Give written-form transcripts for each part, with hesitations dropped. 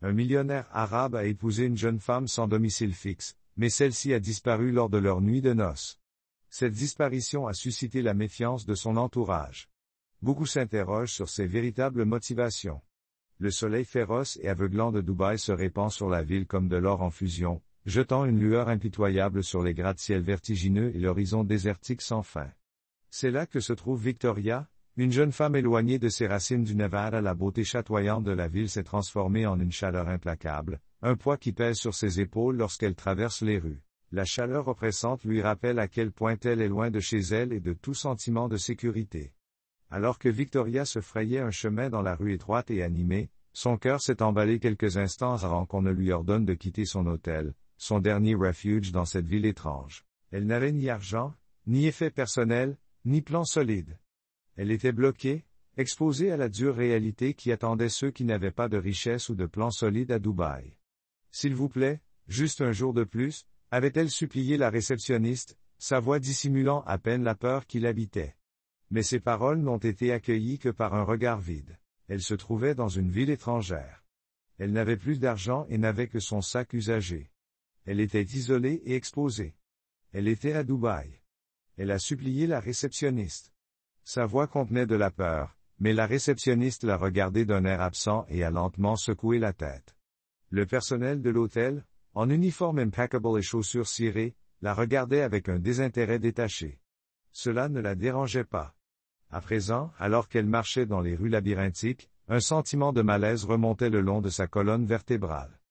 Un millionnaire arabe a épousé une jeune femme sans domicile fixe, mais celle-ci a disparu lors de leur nuit de noces. Cette disparition a suscité la méfiance de son entourage. Beaucoup s'interrogent sur ses véritables motivations. Le soleil féroce et aveuglant de Dubaï se répand sur la ville comme de l'or en fusion, jetant une lueur impitoyable sur les gratte-ciels vertigineux et l'horizon désertique sans fin. C'est là que se trouve Victoria, une jeune femme éloignée de ses racines du Nevada. La beauté chatoyante de la ville s'est transformée en une chaleur implacable, un poids qui pèse sur ses épaules lorsqu'elle traverse les rues. La chaleur oppressante lui rappelle à quel point elle est loin de chez elle et de tout sentiment de sécurité. Alors que Victoria se frayait un chemin dans la rue étroite et animée, son cœur s'est emballé quelques instants avant qu'on ne lui ordonne de quitter son hôtel, son dernier refuge dans cette ville étrange. Elle n'avait ni argent, ni effet personnel, ni plan solide. Elle était bloquée, exposée à la dure réalité qui attendait ceux qui n'avaient pas de richesse ou de plan solide à Dubaï. S'il vous plaît, juste un jour de plus, avait-elle supplié la réceptionniste, sa voix dissimulant à peine la peur qui l'habitait. Mais ses paroles n'ont été accueillies que par un regard vide. Elle se trouvait dans une ville étrangère. Elle n'avait plus d'argent et n'avait que son sac usagé. Elle était isolée et exposée. Elle était à Dubaï. Elle a supplié la réceptionniste. Sa voix contenait de la peur, mais la réceptionniste l'a regardée d'un air absent et a lentement secoué la tête. Le personnel de l'hôtel, en uniforme impeccable et chaussures cirées, la regardait avec un désintérêt détaché. Cela ne la dérangeait pas. À présent, alors qu'elle marchait dans les rues labyrinthiques, un sentiment de malaise remontait le long de sa colonne vertébrale.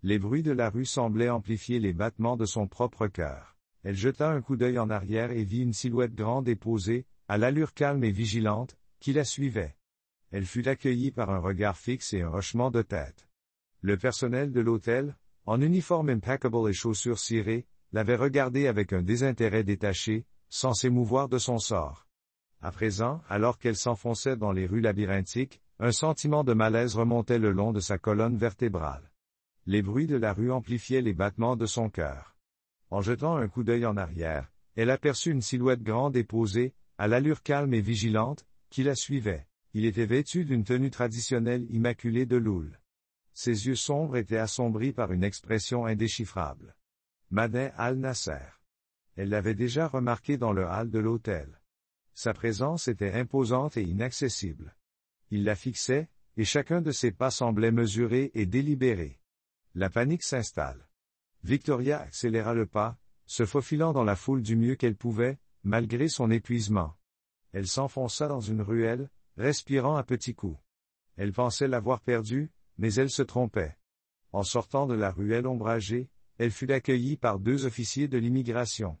Les bruits de la rue semblaient amplifier les battements de son propre cœur. Elle jeta un coup d'œil en arrière et vit une silhouette grande et posée, à l'allure calme et vigilante, qui la suivait. Elle fut accueillie par un regard fixe et un hochement de tête. Le personnel de l'hôtel, en uniforme impeccable et chaussures cirées, l'avait regardée avec un désintérêt détaché, sans s'émouvoir de son sort. À présent, alors qu'elle s'enfonçait dans les rues labyrinthiques, un sentiment de malaise remontait le long de sa colonne vertébrale. Les bruits de la rue amplifiaient les battements de son cœur. En jetant un coup d'œil en arrière, elle aperçut une silhouette grande et posée, à l'allure calme et vigilante, qui la suivait. Il était vêtu d'une tenue traditionnelle immaculée de loul. Ses yeux sombres étaient assombris par une expression indéchiffrable. Madin Al-Nasser. Elle l'avait déjà remarqué dans le hall de l'hôtel. Sa présence était imposante et inaccessible. Il la fixait, et chacun de ses pas semblait mesuré et délibéré. La panique s'installe. Victoria accéléra le pas, se faufilant dans la foule du mieux qu'elle pouvait, malgré son épuisement. Elle s'enfonça dans une ruelle, respirant à petits coups. Elle pensait l'avoir perdue, mais elle se trompait. En sortant de la ruelle ombragée, elle fut accueillie par 2 officiers de l'immigration.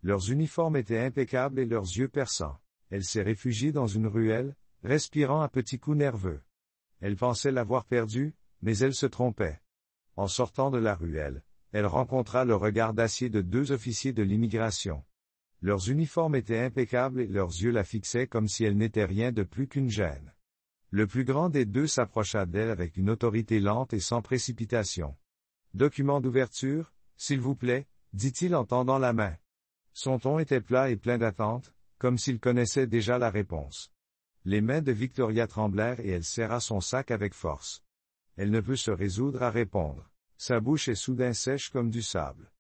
Leurs uniformes étaient impeccables et leurs yeux perçants. Elle s'est réfugiée dans une ruelle, respirant à petits coups nerveux. Elle pensait l'avoir perdue, mais elle se trompait. En sortant de la ruelle, elle rencontra le regard d'acier de 2 officiers de l'immigration. Leurs uniformes étaient impeccables et leurs yeux la fixaient comme si elle n'était rien de plus qu'une gêne. Le plus grand des 2 s'approcha d'elle avec une autorité lente et sans précipitation. « Document d'ouverture, s'il vous plaît, dit-il en tendant la main. Son ton était plat et plein d'attente, comme s'il connaissait déjà la réponse. Les mains de Victoria tremblèrent et elle serra son sac avec force. Elle ne peut se résoudre à répondre. Sa bouche est soudain sèche comme du sable.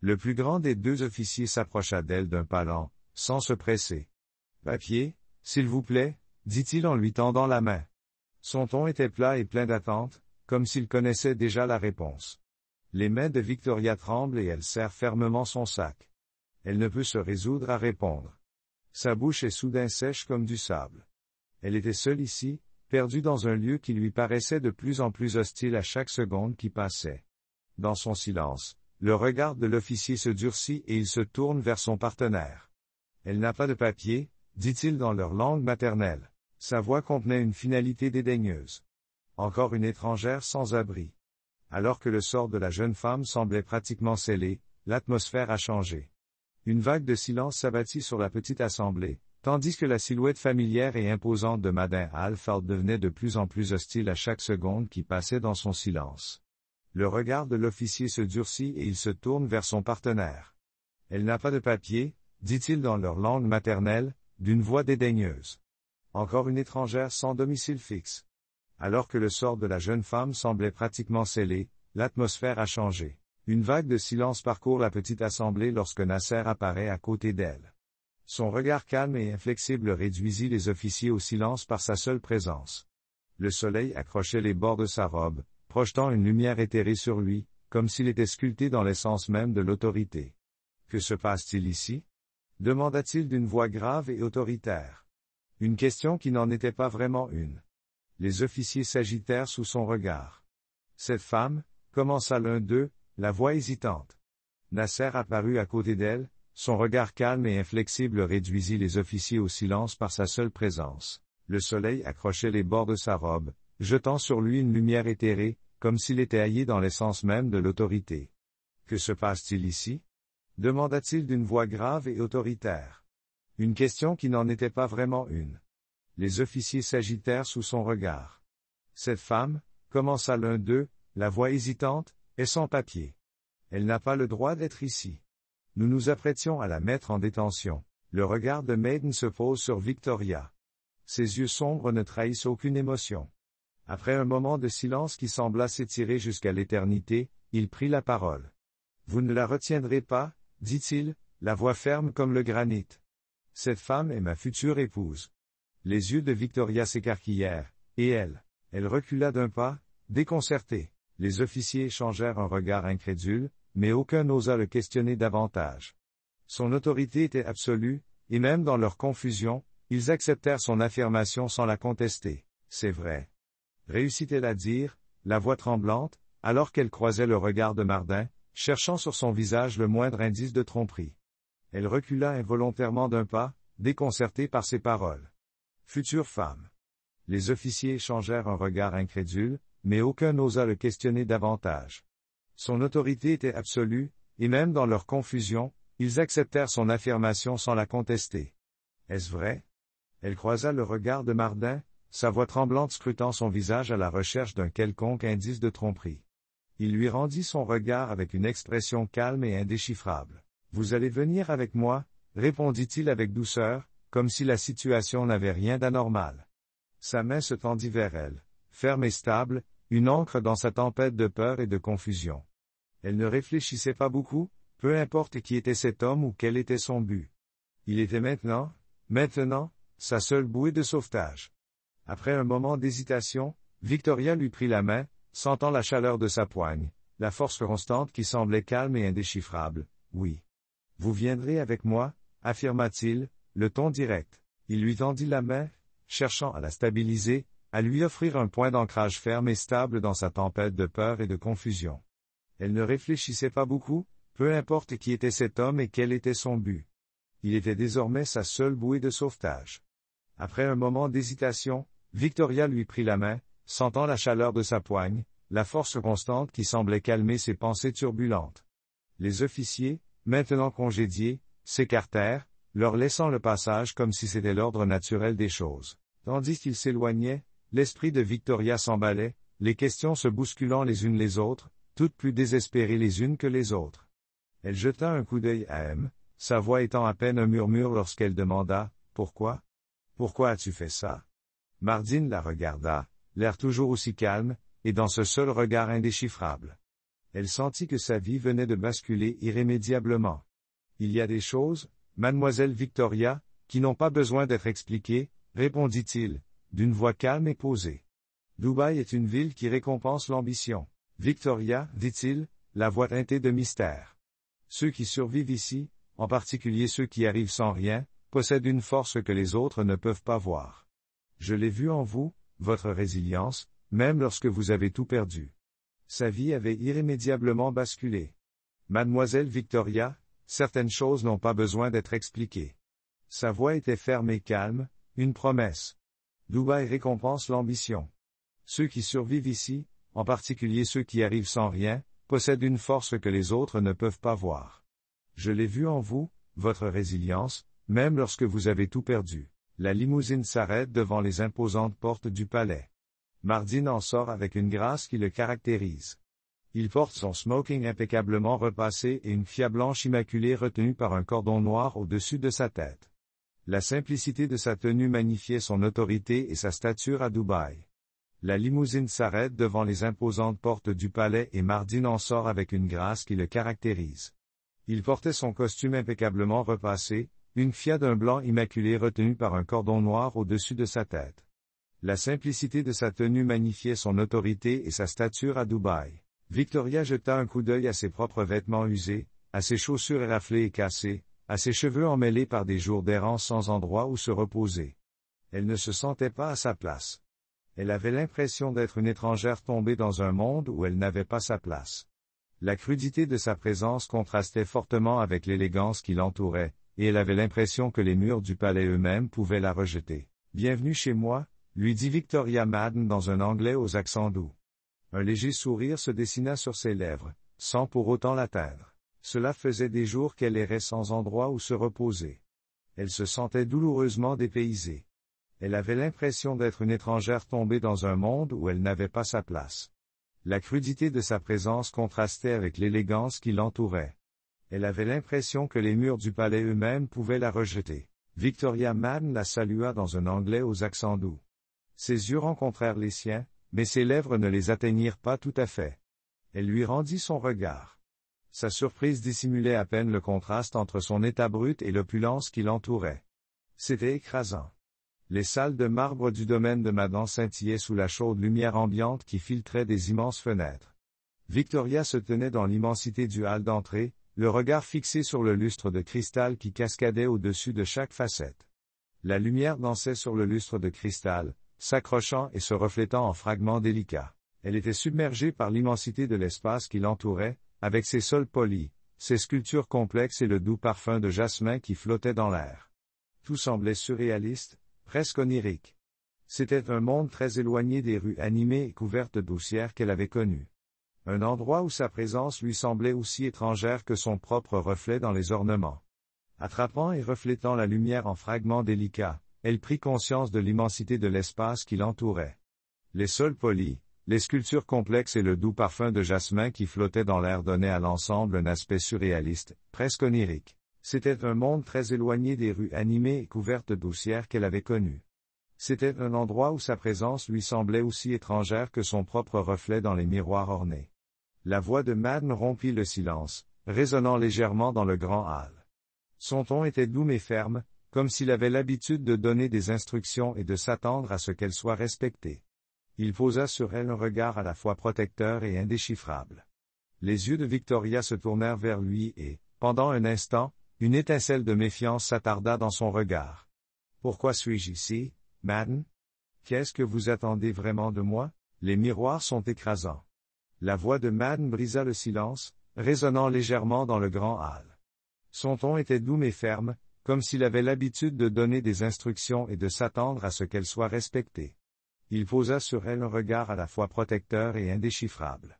Le plus grand des 2 officiers s'approcha d'elle d'un pas lent, sans se presser. « Papier, s'il vous plaît, dit-il en lui tendant la main. Son ton était plat et plein d'attente, comme s'il connaissait déjà la réponse. Les mains de Victoria tremblent et elle serre fermement son sac. Elle ne peut se résoudre à répondre. Sa bouche est soudain sèche comme du sable. Elle était seule ici, perdue dans un lieu qui lui paraissait de plus en plus hostile à chaque seconde qui passait. Dans son silence, le regard de l'officier se durcit et il se tourne vers son partenaire. Elle n'a pas de papier, dit-il dans leur langue maternelle. Sa voix contenait une finalité dédaigneuse. Encore une étrangère sans abri. Alors que le sort de la jeune femme semblait pratiquement scellé, l'atmosphère a changé. Une vague de silence s'abattit sur la petite assemblée, tandis que la silhouette familière et imposante de Madin Al-Fard devenait de plus en plus hostile à chaque seconde qui passait dans son silence. Le regard de l'officier se durcit et il se tourne vers son partenaire. Elle n'a pas de papier, dit-il dans leur langue maternelle, d'une voix dédaigneuse. Encore une étrangère sans domicile fixe. Alors que le sort de la jeune femme semblait pratiquement scellé, l'atmosphère a changé. Une vague de silence parcourt la petite assemblée lorsque Nasser apparaît à côté d'elle. Son regard calme et inflexible réduisit les officiers au silence par sa seule présence. Le soleil accrochait les bords de sa robe, projetant une lumière éthérée sur lui, comme s'il était sculpté dans l'essence même de l'autorité. Que se passe-t-il ici? Demanda-t-il d'une voix grave et autoritaire. Une question qui n'en était pas vraiment une. Les officiers s'agitèrent sous son regard. Cette femme, commença l'un d'eux, la voix hésitante. Nasser apparut à côté d'elle, son regard calme et inflexible réduisit les officiers au silence par sa seule présence. Le soleil accrochait les bords de sa robe, jetant sur lui une lumière éthérée, comme s'il était haillé dans l'essence même de l'autorité. Que se passe-t-il ici? Demanda-t-il d'une voix grave et autoritaire. Une question qui n'en était pas vraiment une. Les officiers s'agitèrent sous son regard. Cette femme, commença l'un d'eux, la voix hésitante, est sans papier. Elle n'a pas le droit d'être ici. Nous nous apprêtions à la mettre en détention. Le regard de Maiden se pose sur Victoria. Ses yeux sombres ne trahissent aucune émotion. Après un moment de silence qui sembla s'étirer jusqu'à l'éternité, il prit la parole. Vous ne la retiendrez pas, dit-il, la voix ferme comme le granit. Cette femme est ma future épouse. Les yeux de Victoria s'écarquillèrent, et elle recula d'un pas, déconcertée. Les officiers échangèrent un regard incrédule, mais aucun n'osa le questionner davantage. Son autorité était absolue, et même dans leur confusion, ils acceptèrent son affirmation sans la contester. C'est vrai. Réussit-elle à dire, la voix tremblante, alors qu'elle croisait le regard de Mardin, cherchant sur son visage le moindre indice de tromperie. Elle recula involontairement d'un pas, déconcertée par ses paroles. Future femme. Les officiers échangèrent un regard incrédule, mais aucun n'osa le questionner davantage. Son autorité était absolue, et même dans leur confusion, ils acceptèrent son affirmation sans la contester. Est-ce vrai? Elle croisa le regard de Mardin, sa voix tremblante scrutant son visage à la recherche d'un quelconque indice de tromperie. Il lui rendit son regard avec une expression calme et indéchiffrable. Vous allez venir avec moi, répondit-il avec douceur, comme si la situation n'avait rien d'anormal. Sa main se tendit vers elle, ferme et stable, une ancre dans sa tempête de peur et de confusion. Elle ne réfléchissait pas beaucoup, peu importe qui était cet homme ou quel était son but. Il était maintenant, sa seule bouée de sauvetage. Après un moment d'hésitation, Victoria lui prit la main, sentant la chaleur de sa poigne, la force constante qui semblait calme et indéchiffrable. Oui. Vous viendrez avec moi, affirma-t-il, le ton direct. Il lui tendit la main, cherchant à la stabiliser, à lui offrir un point d'ancrage ferme et stable dans sa tempête de peur et de confusion. Elle ne réfléchissait pas beaucoup, peu importe qui était cet homme et quel était son but. Il était désormais sa seule bouée de sauvetage. Après un moment d'hésitation, Victoria lui prit la main, sentant la chaleur de sa poigne, la force constante qui semblait calmer ses pensées turbulentes. Les officiers, maintenant congédiés, s'écartèrent, leur laissant le passage comme si c'était l'ordre naturel des choses. Tandis qu'ils s'éloignaient, l'esprit de Victoria s'emballait, les questions se bousculant les unes les autres, toutes plus désespérées les unes que les autres. Elle jeta un coup d'œil à M, sa voix étant à peine un murmure lorsqu'elle demanda « Pourquoi? Pourquoi as-tu fait ça ?» Mardin la regarda, l'air toujours aussi calme, et dans ce seul regard indéchiffrable. Elle sentit que sa vie venait de basculer irrémédiablement. Il y a des choses, mademoiselle Victoria, qui n'ont pas besoin d'être expliquées, répondit-il, d'une voix calme et posée. Dubaï est une ville qui récompense l'ambition. Victoria, dit-il, la voix teintée de mystère. Ceux qui survivent ici, en particulier ceux qui arrivent sans rien, possèdent une force que les autres ne peuvent pas voir. Je l'ai vu en vous, votre résilience, même lorsque vous avez tout perdu. Sa vie avait irrémédiablement basculé. Mademoiselle Victoria, certaines choses n'ont pas besoin d'être expliquées. Sa voix était ferme et calme, une promesse. Dubaï récompense l'ambition. Ceux qui survivent ici, en particulier ceux qui arrivent sans rien, possèdent une force que les autres ne peuvent pas voir. Je l'ai vu en vous, votre résilience, même lorsque vous avez tout perdu. La limousine s'arrête devant les imposantes portes du palais. Mardin en sort avec une grâce qui le caractérise. Il porte son smoking impeccablement repassé et une fia blanche immaculée retenue par un cordon noir au-dessus de sa tête. La simplicité de sa tenue magnifiait son autorité et sa stature à Dubaï. La limousine s'arrête devant les imposantes portes du palais et Mardin en sort avec une grâce qui le caractérise. Il portait son costume impeccablement repassé, une fia d'un blanc immaculé retenue par un cordon noir au-dessus de sa tête. La simplicité de sa tenue magnifiait son autorité et sa stature à Dubaï. Victoria jeta un coup d'œil à ses propres vêtements usés, à ses chaussures éraflées et cassées, à ses cheveux emmêlés par des jours d'errance sans endroit où se reposer. Elle ne se sentait pas à sa place. Elle avait l'impression d'être une étrangère tombée dans un monde où elle n'avait pas sa place. La crudité de sa présence contrastait fortement avec l'élégance qui l'entourait, et elle avait l'impression que les murs du palais eux-mêmes pouvaient la rejeter. « Bienvenue chez moi », lui dit Victoria Madden dans un anglais aux accents doux. Un léger sourire se dessina sur ses lèvres, sans pour autant l'atteindre. Cela faisait des jours qu'elle errait sans endroit où se reposer. Elle se sentait douloureusement dépaysée. Elle avait l'impression d'être une étrangère tombée dans un monde où elle n'avait pas sa place. La crudité de sa présence contrastait avec l'élégance qui l'entourait. Elle avait l'impression que les murs du palais eux-mêmes pouvaient la rejeter. Victoria Madden la salua dans un anglais aux accents doux. Ses yeux rencontrèrent les siens, mais ses lèvres ne les atteignirent pas tout à fait. Elle lui rendit son regard. Sa surprise dissimulait à peine le contraste entre son état brut et l'opulence qui l'entourait. C'était écrasant. Les salles de marbre du domaine de Madden scintillaient sous la chaude lumière ambiante qui filtrait des immenses fenêtres. Victoria se tenait dans l'immensité du hall d'entrée, le regard fixé sur le lustre de cristal qui cascadait au-dessus de chaque facette. La lumière dansait sur le lustre de cristal, s'accrochant et se reflétant en fragments délicats. Elle était submergée par l'immensité de l'espace qui l'entourait, avec ses sols polis, ses sculptures complexes et le doux parfum de jasmin qui flottait dans l'air. Tout semblait surréaliste, presque onirique. C'était un monde très éloigné des rues animées et couvertes de poussière qu'elle avait connues. Un endroit où sa présence lui semblait aussi étrangère que son propre reflet dans les ornements. Attrapant et reflétant la lumière en fragments délicats, elle prit conscience de l'immensité de l'espace qui l'entourait. Les sols polis, les sculptures complexes et le doux parfum de jasmin qui flottait dans l'air donnaient à l'ensemble un aspect surréaliste, presque onirique. C'était un monde très éloigné des rues animées et couvertes de poussière qu'elle avait connues. C'était un endroit où sa présence lui semblait aussi étrangère que son propre reflet dans les miroirs ornés. La voix de Madden rompit le silence, résonnant légèrement dans le grand hall. Son ton était doux mais ferme, comme s'il avait l'habitude de donner des instructions et de s'attendre à ce qu'elles soient respectées. Il posa sur elle un regard à la fois protecteur et indéchiffrable. Les yeux de Victoria se tournèrent vers lui et, pendant un instant, une étincelle de méfiance s'attarda dans son regard. « Pourquoi suis-je ici, Madden? Qu'est-ce que vous attendez vraiment de moi? Les miroirs sont écrasants. » La voix de Madden brisa le silence, résonnant légèrement dans le grand hall. Son ton était doux mais ferme, comme s'il avait l'habitude de donner des instructions et de s'attendre à ce qu'elles soient respectées. Il posa sur elle un regard à la fois protecteur et indéchiffrable.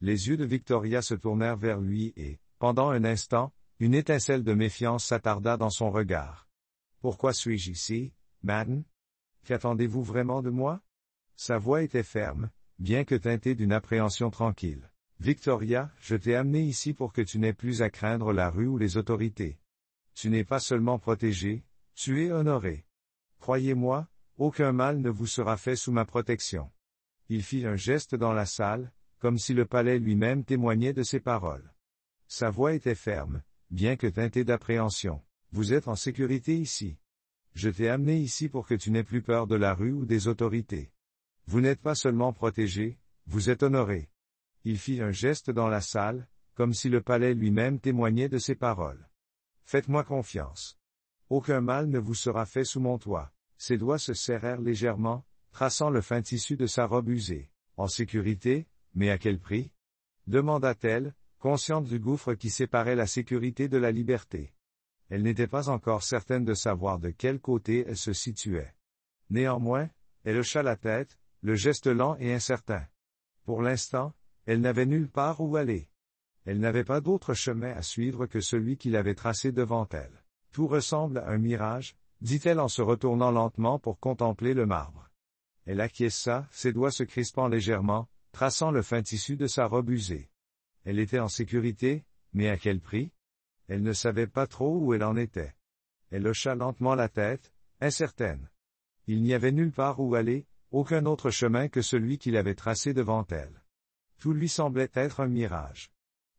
Les yeux de Victoria se tournèrent vers lui et, pendant un instant, une étincelle de méfiance s'attarda dans son regard. « Pourquoi suis-je ici, Madden? Qu'attendez-vous vraiment de moi? » Sa voix était ferme, bien que teintée d'une appréhension tranquille. « Victoria, je t'ai amené ici pour que tu n'aies plus à craindre la rue ou les autorités. Tu n'es pas seulement protégé, tu es honoré. Croyez-moi, aucun mal ne vous sera fait sous ma protection. » Il fit un geste dans la salle, comme si le palais lui-même témoignait de ses paroles. Sa voix était ferme, bien que teintée d'appréhension. « Vous êtes en sécurité ici. Je t'ai amené ici pour que tu n'aies plus peur de la rue ou des autorités. Vous n'êtes pas seulement protégé, vous êtes honoré. » Il fit un geste dans la salle, comme si le palais lui-même témoignait de ses paroles. « Faites-moi confiance. Aucun mal ne vous sera fait sous mon toit. » Ses doigts se serrèrent légèrement, traçant le fin tissu de sa robe usée. « En sécurité, mais à quel prix? » demanda-t-elle, consciente du gouffre qui séparait la sécurité de la liberté. Elle n'était pas encore certaine de savoir de quel côté elle se situait. Néanmoins, elle hocha la tête, le geste lent et incertain. Pour l'instant, elle n'avait nulle part où aller. Elle n'avait pas d'autre chemin à suivre que celui qu'il avait tracé devant elle. « Tout ressemble à un mirage, » dit-elle en se retournant lentement pour contempler le marbre. Elle acquiesça, ses doigts se crispant légèrement, traçant le fin tissu de sa robe usée. Elle était en sécurité, mais à quel prix? Elle ne savait pas trop où elle en était. Elle hocha lentement la tête, incertaine. Il n'y avait nulle part où aller, aucun autre chemin que celui qu'il avait tracé devant elle. Tout lui semblait être un mirage.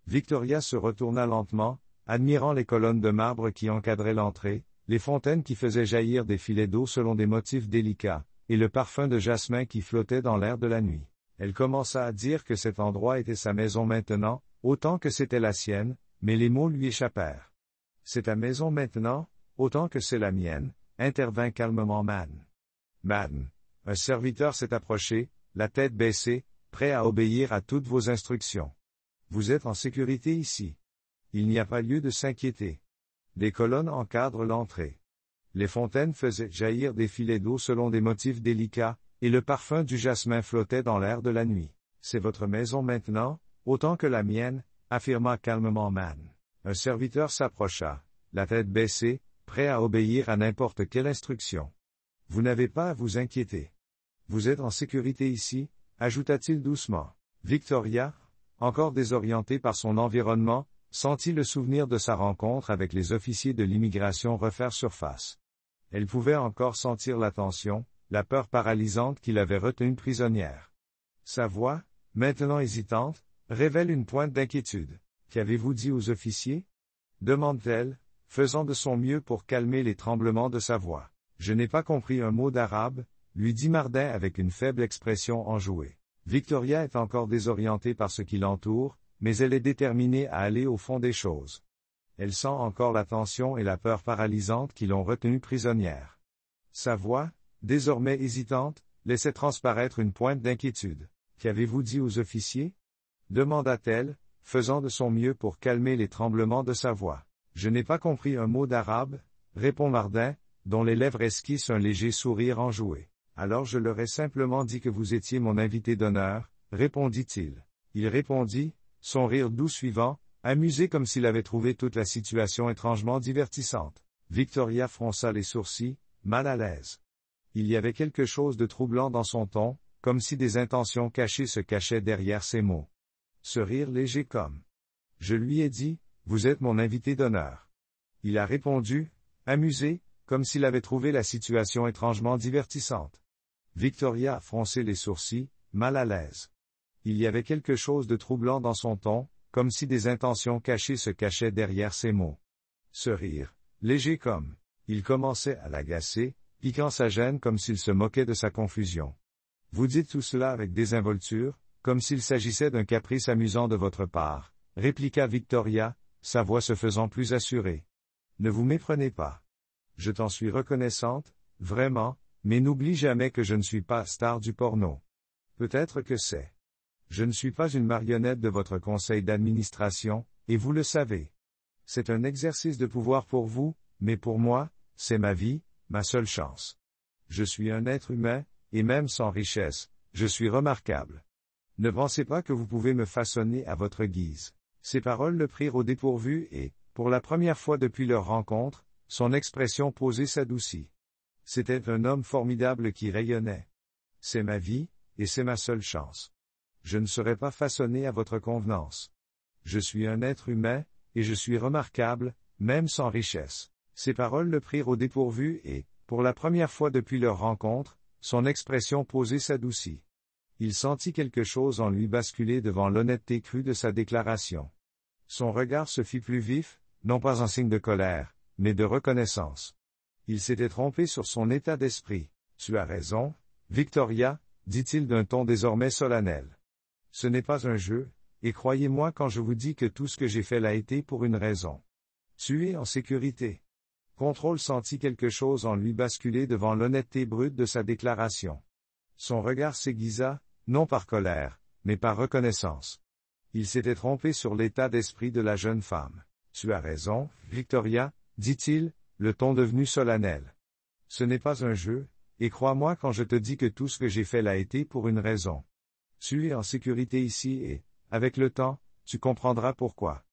Victoria se retourna lentement, admirant les colonnes de marbre qui encadraient l'entrée, les fontaines qui faisaient jaillir des filets d'eau selon des motifs délicats, et le parfum de jasmin qui flottait dans l'air de la nuit. Elle commença à dire que cet endroit était sa maison maintenant, autant que c'était la sienne, mais les mots lui échappèrent. C'est ta maison maintenant, autant que c'est la mienne, intervint calmement Madden. Madden. Un serviteur s'est approché, la tête baissée, prêt à obéir à toutes vos instructions. Vous êtes en sécurité ici. Il n'y a pas lieu de s'inquiéter. Des colonnes encadrent l'entrée. Les fontaines faisaient jaillir des filets d'eau selon des motifs délicats, et le parfum du jasmin flottait dans l'air de la nuit. C'est votre maison maintenant, autant que la mienne, affirma calmement Madden. Un serviteur s'approcha, la tête baissée, prêt à obéir à n'importe quelle instruction. Vous n'avez pas à vous inquiéter. Vous êtes en sécurité ici, ajouta-t-il doucement. Victoria, encore désorientée par son environnement, sentit le souvenir de sa rencontre avec les officiers de l'immigration refaire surface. Elle pouvait encore sentir la tension, la peur paralysante qui l'avait retenue prisonnière. Sa voix, maintenant hésitante, révèle une pointe d'inquiétude. Qu'avez-vous dit aux officiers? Demande-t-elle, faisant de son mieux pour calmer les tremblements de sa voix. Je n'ai pas compris un mot d'arabe, lui dit Mardin avec une faible expression enjouée. Victoria est encore désorientée par ce qui l'entoure, mais elle est déterminée à aller au fond des choses. Elle sent encore la tension et la peur paralysante qui l'ont retenue prisonnière. Sa voix, désormais hésitante, laissait transparaître une pointe d'inquiétude. Qu'avez-vous dit aux officiers? Demanda-t-elle, faisant de son mieux pour calmer les tremblements de sa voix. Je n'ai pas compris un mot d'arabe, répond Mardin, dont les lèvres esquissent un léger sourire enjoué. Alors je leur ai simplement dit que vous étiez mon invité d'honneur, répondit-il. Il répondit, son rire doux suivant, amusé comme s'il avait trouvé toute la situation étrangement divertissante. Victoria fronça les sourcils, mal à l'aise. Il y avait quelque chose de troublant dans son ton, comme si des intentions cachées se cachaient derrière ses mots. Ce rire léger comme. Je lui ai dit, vous êtes mon invité d'honneur. Il a répondu, amusé, comme s'il avait trouvé la situation étrangement divertissante. Victoria a froncé les sourcils, mal à l'aise. Il y avait quelque chose de troublant dans son ton, comme si des intentions cachées se cachaient derrière ses mots. Ce rire, léger comme. Il commençait à l'agacer, piquant sa gêne comme s'il se moquait de sa confusion. Vous dites tout cela avec désinvolture, comme s'il s'agissait d'un caprice amusant de votre part, répliqua Victoria, sa voix se faisant plus assurée. Ne vous méprenez pas. Je t'en suis reconnaissante, vraiment, mais n'oublie jamais que je ne suis pas star du porno. Peut-être que c'est. Je ne suis pas une marionnette de votre conseil d'administration, et vous le savez. C'est un exercice de pouvoir pour vous, mais pour moi, c'est ma vie, ma seule chance. Je suis un être humain, et même sans richesse, je suis remarquable. Ne pensez pas que vous pouvez me façonner à votre guise. Ces paroles le prirent au dépourvu et, pour la première fois depuis leur rencontre, son expression posée s'adoucit. C'était un homme formidable qui rayonnait. C'est ma vie, et c'est ma seule chance. Je ne serai pas façonné à votre convenance. Je suis un être humain, et je suis remarquable, même sans richesse. Ces paroles le prirent au dépourvu et, pour la première fois depuis leur rencontre, son expression posée s'adoucit. Il sentit quelque chose en lui basculer devant l'honnêteté crue de sa déclaration. Son regard se fit plus vif, non pas en signe de colère, mais de reconnaissance. Il s'était trompé sur son état d'esprit. Tu as raison, Victoria, dit-il d'un ton désormais solennel. Ce n'est pas un jeu, et croyez-moi quand je vous dis que tout ce que j'ai fait l'a été pour une raison. Tu es en sécurité. Contrôle sentit quelque chose en lui basculer devant l'honnêteté brute de sa déclaration. Son regard s'aiguisa, non par colère, mais par reconnaissance. Il s'était trompé sur l'état d'esprit de la jeune femme. Tu as raison, Victoria, dit-il, le ton devenu solennel. Ce n'est pas un jeu, et crois-moi quand je te dis que tout ce que j'ai fait l'a été pour une raison. Tu es en sécurité ici et, avec le temps, tu comprendras pourquoi.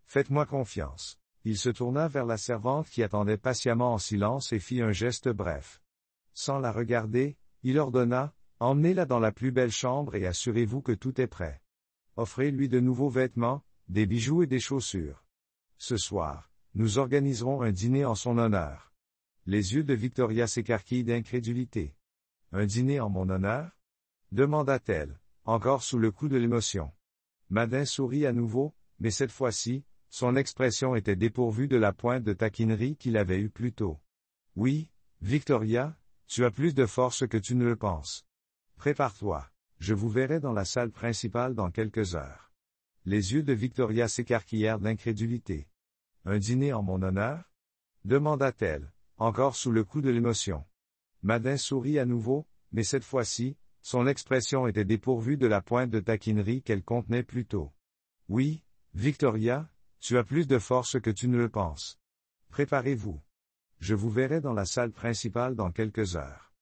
Faites-moi confiance. Il se tourna vers la servante qui attendait patiemment en silence et fit un geste bref. Sans la regarder, il ordonna, emmenez-la dans la plus belle chambre et assurez-vous que tout est prêt. Offrez-lui de nouveaux vêtements, des bijoux et des chaussures. Ce soir, nous organiserons un dîner en son honneur. Les yeux de Victoria s'écarquillent d'incrédulité. Un dîner en mon honneur? Demanda-t-elle, encore sous le coup de l'émotion. Madin sourit à nouveau, mais cette fois-ci, son expression était dépourvue de la pointe de taquinerie qu'il avait eue plus tôt. Oui, Victoria, tu as plus de force que tu ne le penses. Prépare-toi, je vous verrai dans la salle principale dans quelques heures. Les yeux de Victoria s'écarquillèrent d'incrédulité. Un dîner en mon honneur? Demanda-t-elle, encore sous le coup de l'émotion. Madin sourit à nouveau, mais cette fois-ci, son expression était dépourvue de la pointe de taquinerie qu'elle contenait plus tôt. Oui, Victoria, tu as plus de force que tu ne le penses. Préparez-vous. Je vous verrai dans la salle principale dans quelques heures.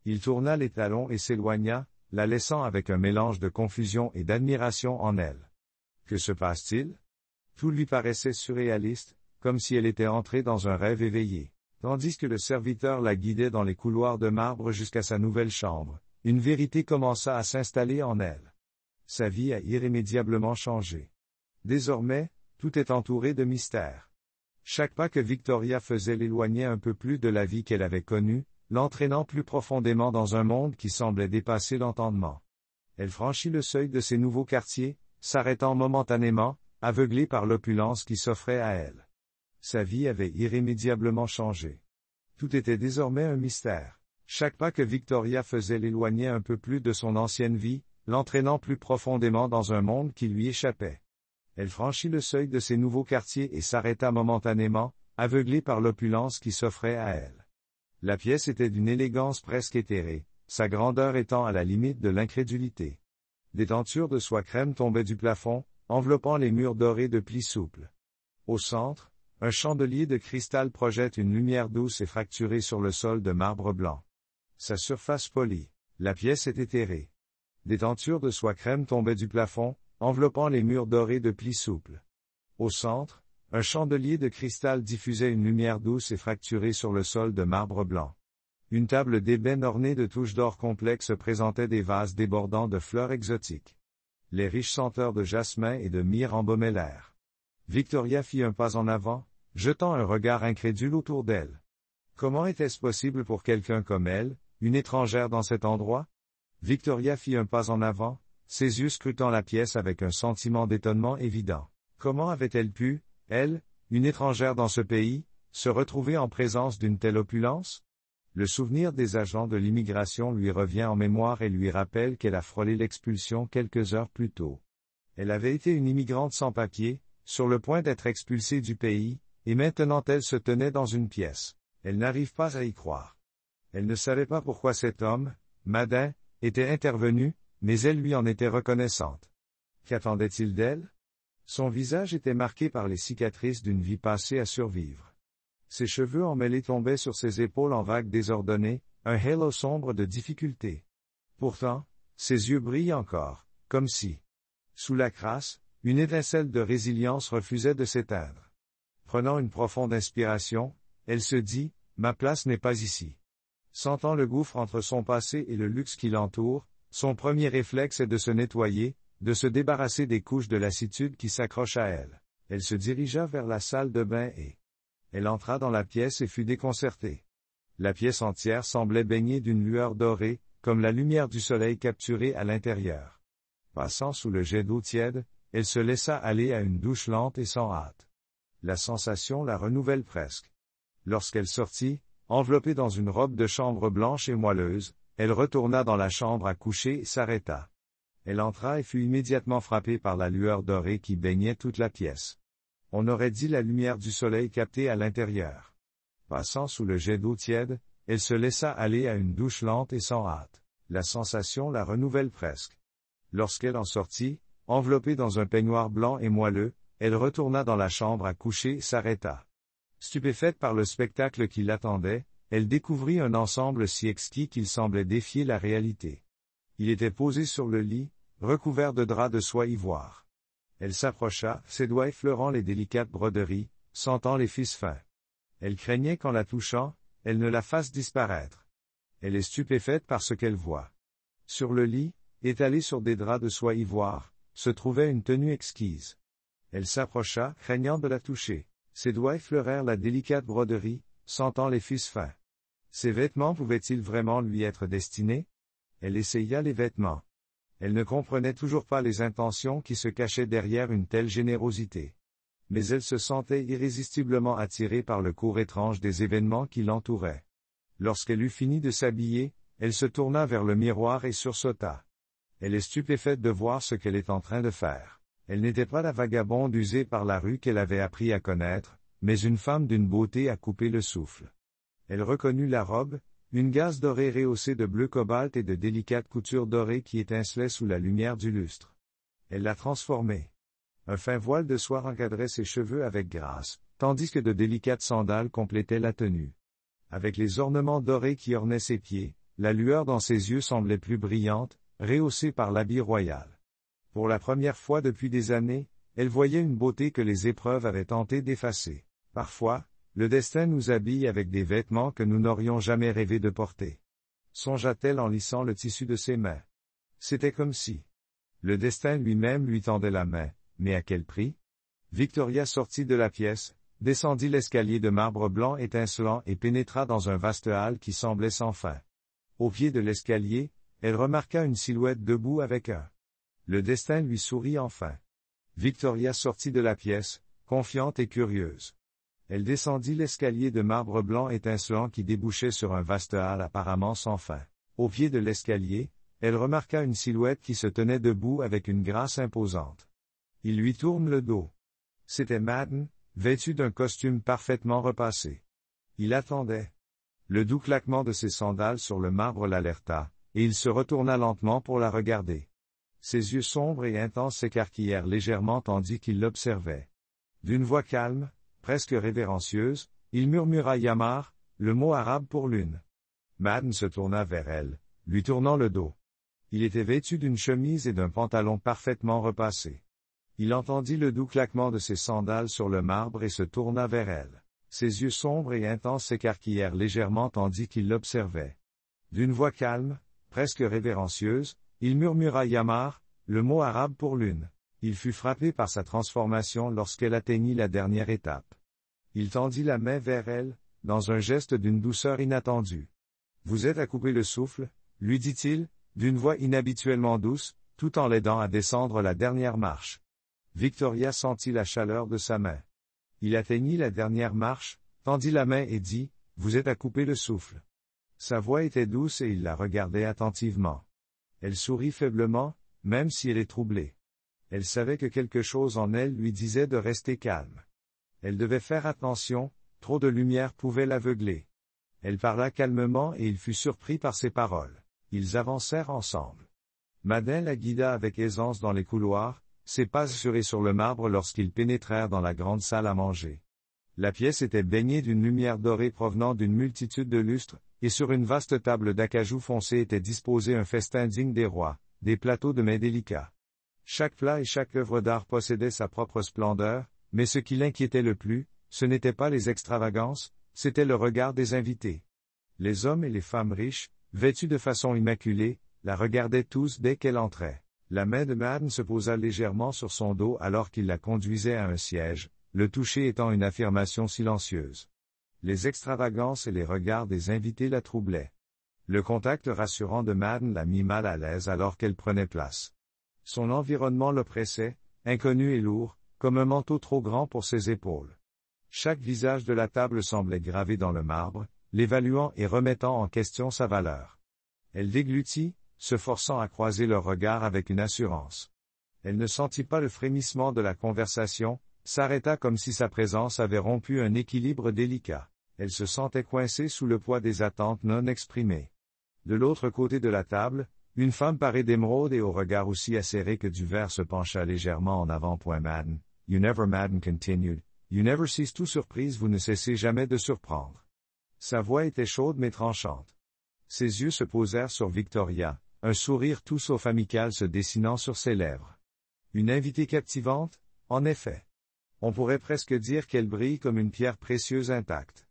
Il tourna les talons et s'éloigna, la laissant avec un mélange de confusion et d'admiration en elle. Que se passe-t-il? Tout lui paraissait surréaliste, comme si elle était entrée dans un rêve éveillé. Tandis que le serviteur la guidait dans les couloirs de marbre jusqu'à sa nouvelle chambre, une vérité commença à s'installer en elle. Sa vie a irrémédiablement changé. Désormais, tout est entouré de mystères. Chaque pas que Victoria faisait l'éloignait un peu plus de la vie qu'elle avait connue, l'entraînant plus profondément dans un monde qui semblait dépasser l'entendement. Elle franchit le seuil de ces nouveaux quartiers, s'arrêtant momentanément, aveuglée par l'opulence qui s'offrait à elle. Sa vie avait irrémédiablement changé. Tout était désormais un mystère. Chaque pas que Victoria faisait l'éloignait un peu plus de son ancienne vie, l'entraînant plus profondément dans un monde qui lui échappait. Elle franchit le seuil de ces nouveaux quartiers et s'arrêta momentanément, aveuglée par l'opulence qui s'offrait à elle. La pièce était d'une élégance presque éthérée, sa grandeur étant à la limite de l'incrédulité. Des tentures de soie crème tombaient du plafond, enveloppant les murs dorés de plis souples. Au centre, un chandelier de cristal projette une lumière douce et fracturée sur le sol de marbre blanc. Sa surface polie. La pièce est éthérée. Des tentures de soie crème tombaient du plafond, enveloppant les murs dorés de plis souples. Au centre, un chandelier de cristal diffusait une lumière douce et fracturée sur le sol de marbre blanc. Une table d'ébène ornée de touches d'or complexes présentait des vases débordant de fleurs exotiques. Les riches senteurs de jasmin et de myrrhe embaumaient l'air. Victoria fit un pas en avant, jetant un regard incrédule autour d'elle. Comment était-ce possible pour quelqu'un comme elle, une étrangère dans cet endroit? Victoria fit un pas en avant, ses yeux scrutant la pièce avec un sentiment d'étonnement évident. Comment avait-elle pu, elle, une étrangère dans ce pays, se retrouver en présence d'une telle opulence? Le souvenir des agents de l'immigration lui revient en mémoire et lui rappelle qu'elle a frôlé l'expulsion quelques heures plus tôt. Elle avait été une immigrante sans papier, sur le point d'être expulsée du pays, et maintenant elle se tenait dans une pièce. Elle n'arrive pas à y croire. Elle ne savait pas pourquoi cet homme, Madin, était intervenu, mais elle lui en était reconnaissante. Qu'attendait-il d'elle? Son visage était marqué par les cicatrices d'une vie passée à survivre. Ses cheveux emmêlés tombaient sur ses épaules en vagues désordonnées, un halo sombre de difficulté. Pourtant, ses yeux brillent encore, comme si, sous la crasse, une étincelle de résilience refusait de s'éteindre. Prenant une profonde inspiration, elle se dit, « Ma place n'est pas ici ». Sentant le gouffre entre son passé et le luxe qui l'entoure, son premier réflexe est de se nettoyer, de se débarrasser des couches de lassitude qui s'accrochent à elle. Elle se dirigea vers la salle de bain et elle entra dans la pièce et fut déconcertée. La pièce entière semblait baignée d'une lueur dorée, comme la lumière du soleil capturée à l'intérieur. Passant sous le jet d'eau tiède, elle se laissa aller à une douche lente et sans hâte. La sensation la renouvelle presque. Lorsqu'elle sortit, enveloppée dans une robe de chambre blanche et moelleuse, elle retourna dans la chambre à coucher et s'arrêta. Elle entra et fut immédiatement frappée par la lueur dorée qui baignait toute la pièce. On aurait dit la lumière du soleil captée à l'intérieur. Passant sous le jet d'eau tiède, elle se laissa aller à une douche lente et sans hâte. La sensation la renouvelle presque. Lorsqu'elle en sortit, enveloppée dans un peignoir blanc et moelleux, elle retourna dans la chambre à coucher et s'arrêta. Stupéfaite par le spectacle qui l'attendait, elle découvrit un ensemble si exquis qu'il semblait défier la réalité. Il était posé sur le lit, recouvert de draps de soie ivoire. Elle s'approcha, ses doigts effleurant les délicates broderies, sentant les fils fins. Elle craignait qu'en la touchant, elle ne la fasse disparaître. Elle est stupéfaite par ce qu'elle voit. Sur le lit, étalée sur des draps de soie ivoire, se trouvait une tenue exquise. Elle s'approcha, craignant de la toucher. Ses doigts effleurèrent la délicate broderie, sentant les fils fins. Ces vêtements pouvaient-ils vraiment lui être destinés? Elle essaya les vêtements. Elle ne comprenait toujours pas les intentions qui se cachaient derrière une telle générosité. Mais elle se sentait irrésistiblement attirée par le cours étrange des événements qui l'entouraient. Lorsqu'elle eut fini de s'habiller, elle se tourna vers le miroir et sursauta. Elle est stupéfaite de voir ce qu'elle est en train de faire. Elle n'était pas la vagabonde usée par la rue qu'elle avait appris à connaître, mais une femme d'une beauté à couper le souffle. Elle reconnut la robe, une gaze dorée rehaussée de bleu cobalt et de délicates coutures dorées qui étincelaient sous la lumière du lustre. Elle la transformait. Un fin voile de soie encadrait ses cheveux avec grâce, tandis que de délicates sandales complétaient la tenue. Avec les ornements dorés qui ornaient ses pieds, la lueur dans ses yeux semblait plus brillante, rehaussée par l'habit royal. Pour la première fois depuis des années, elle voyait une beauté que les épreuves avaient tenté d'effacer. Parfois, le destin nous habille avec des vêtements que nous n'aurions jamais rêvé de porter. Songea-t-elle en lissant le tissu de ses mains. C'était comme si le destin lui-même lui tendait la main, mais à quel prix? Victoria sortit de la pièce, descendit l'escalier de marbre blanc étincelant et pénétra dans un vaste hall qui semblait sans fin. Au pied de l'escalier, elle remarqua une silhouette debout avec un. Le destin lui sourit enfin. Victoria sortit de la pièce, confiante et curieuse. Elle descendit l'escalier de marbre blanc étincelant qui débouchait sur un vaste hall apparemment sans fin. Au pied de l'escalier, elle remarqua une silhouette qui se tenait debout avec une grâce imposante. Il lui tourne le dos. C'était Madden, vêtu d'un costume parfaitement repassé. Il attendait. Le doux claquement de ses sandales sur le marbre l'alerta, et il se retourna lentement pour la regarder. Ses yeux sombres et intenses s'écarquillèrent légèrement tandis qu'il l'observait. D'une voix calme, presque révérencieuse, il murmura Yamar, le mot arabe pour lune. Madden se tourna vers elle, lui tournant le dos. Il était vêtu d'une chemise et d'un pantalon parfaitement repassés. Il entendit le doux claquement de ses sandales sur le marbre et se tourna vers elle. Ses yeux sombres et intenses s'écarquillèrent légèrement tandis qu'il l'observait. D'une voix calme, presque révérencieuse, il murmura Yamar, le mot arabe pour lune. Il fut frappé par sa transformation lorsqu'elle atteignit la dernière étape. Il tendit la main vers elle, dans un geste d'une douceur inattendue. Vous êtes à couper le souffle, lui dit-il, d'une voix inhabituellement douce, tout en l'aidant à descendre la dernière marche. Victoria sentit la chaleur de sa main. Il atteignit la dernière marche, tendit la main et dit, vous êtes à couper le souffle. Sa voix était douce et il la regardait attentivement. Elle sourit faiblement, même si elle est troublée. Elle savait que quelque chose en elle lui disait de rester calme. Elle devait faire attention, trop de lumière pouvait l'aveugler. Elle parla calmement et il fut surpris par ses paroles. Ils avancèrent ensemble. Madden la guida avec aisance dans les couloirs, ses pas assurés sur le marbre lorsqu'ils pénétrèrent dans la grande salle à manger. La pièce était baignée d'une lumière dorée provenant d'une multitude de lustres, et sur une vaste table d'acajou foncé était disposé un festin digne des rois, des plateaux de mets délicats. Chaque plat et chaque œuvre d'art possédait sa propre splendeur, mais ce qui l'inquiétait le plus, ce n'étaient pas les extravagances, c'était le regard des invités. Les hommes et les femmes riches, vêtus de façon immaculée, la regardaient tous dès qu'elle entrait. La main de Madden se posa légèrement sur son dos alors qu'il la conduisait à un siège, le toucher étant une affirmation silencieuse. Les extravagances et les regards des invités la troublaient. Le contact rassurant de Madden la mit mal à l'aise alors qu'elle prenait place. Son environnement l'oppressait, inconnu et lourd, comme un manteau trop grand pour ses épaules. Chaque visage de la table semblait gravé dans le marbre, l'évaluant et remettant en question sa valeur. Elle déglutit, se forçant à croiser leurs regards avec une assurance. Elle ne sentit pas le frémissement de la conversation, s'arrêta comme si sa présence avait rompu un équilibre délicat. Elle se sentait coincée sous le poids des attentes non exprimées. De l'autre côté de la table, une femme parée d'émeraude et au regard aussi acéré que du verre se pencha légèrement en avant. Madden, you never Madden continued, you never cease tout surprise vous ne cessez jamais de surprendre. Sa voix était chaude mais tranchante. Ses yeux se posèrent sur Victoria, un sourire tout sauf amical se dessinant sur ses lèvres. Une invitée captivante, en effet. On pourrait presque dire qu'elle brille comme une pierre précieuse intacte.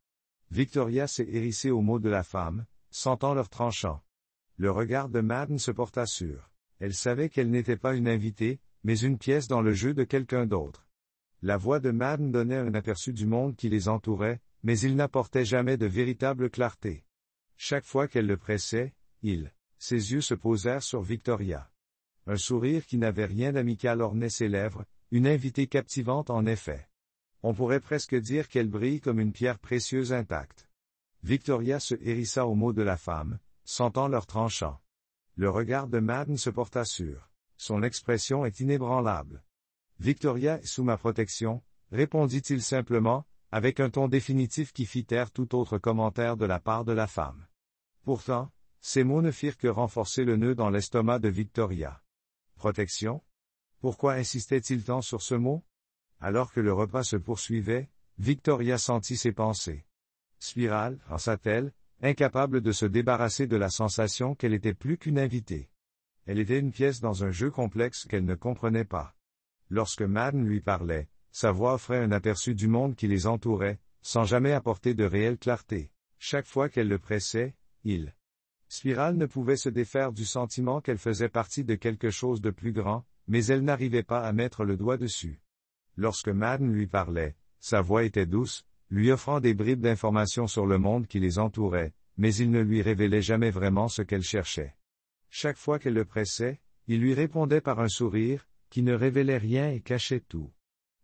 Victoria s'est hérissée aux mots de la femme, sentant leur tranchant. Le regard de Madden se porta sur. Elle savait qu'elle n'était pas une invitée, mais une pièce dans le jeu de quelqu'un d'autre. La voix de Madden donnait un aperçu du monde qui les entourait, mais il n'apportait jamais de véritable clarté. Chaque fois qu'elle le pressait, ses yeux se posèrent sur Victoria. Un sourire qui n'avait rien d'amical ornait ses lèvres, une invitée captivante en effet. On pourrait presque dire qu'elle brille comme une pierre précieuse intacte. Victoria se hérissa aux mots de la femme, sentant leur tranchant. Le regard de Madden se porta sur. Son expression est inébranlable. Victoria est sous ma protection, répondit-il simplement, avec un ton définitif qui fit taire tout autre commentaire de la part de la femme. Pourtant, ces mots ne firent que renforcer le nœud dans l'estomac de Victoria. Protection? Pourquoi insistait-il tant sur ce mot? Alors que le repas se poursuivait, Victoria sentit ses pensées. Spirale, pensa-t-elle, incapable de se débarrasser de la sensation qu'elle était plus qu'une invitée. Elle était une pièce dans un jeu complexe qu'elle ne comprenait pas. Lorsque Madden lui parlait, sa voix offrait un aperçu du monde qui les entourait, sans jamais apporter de réelle clarté. Chaque fois qu'elle le pressait, Spirale ne pouvait se défaire du sentiment qu'elle faisait partie de quelque chose de plus grand, mais elle n'arrivait pas à mettre le doigt dessus. Lorsque Madden lui parlait, sa voix était douce, lui offrant des bribes d'informations sur le monde qui les entourait, mais il ne lui révélait jamais vraiment ce qu'elle cherchait. Chaque fois qu'elle le pressait, il lui répondait par un sourire, qui ne révélait rien et cachait tout.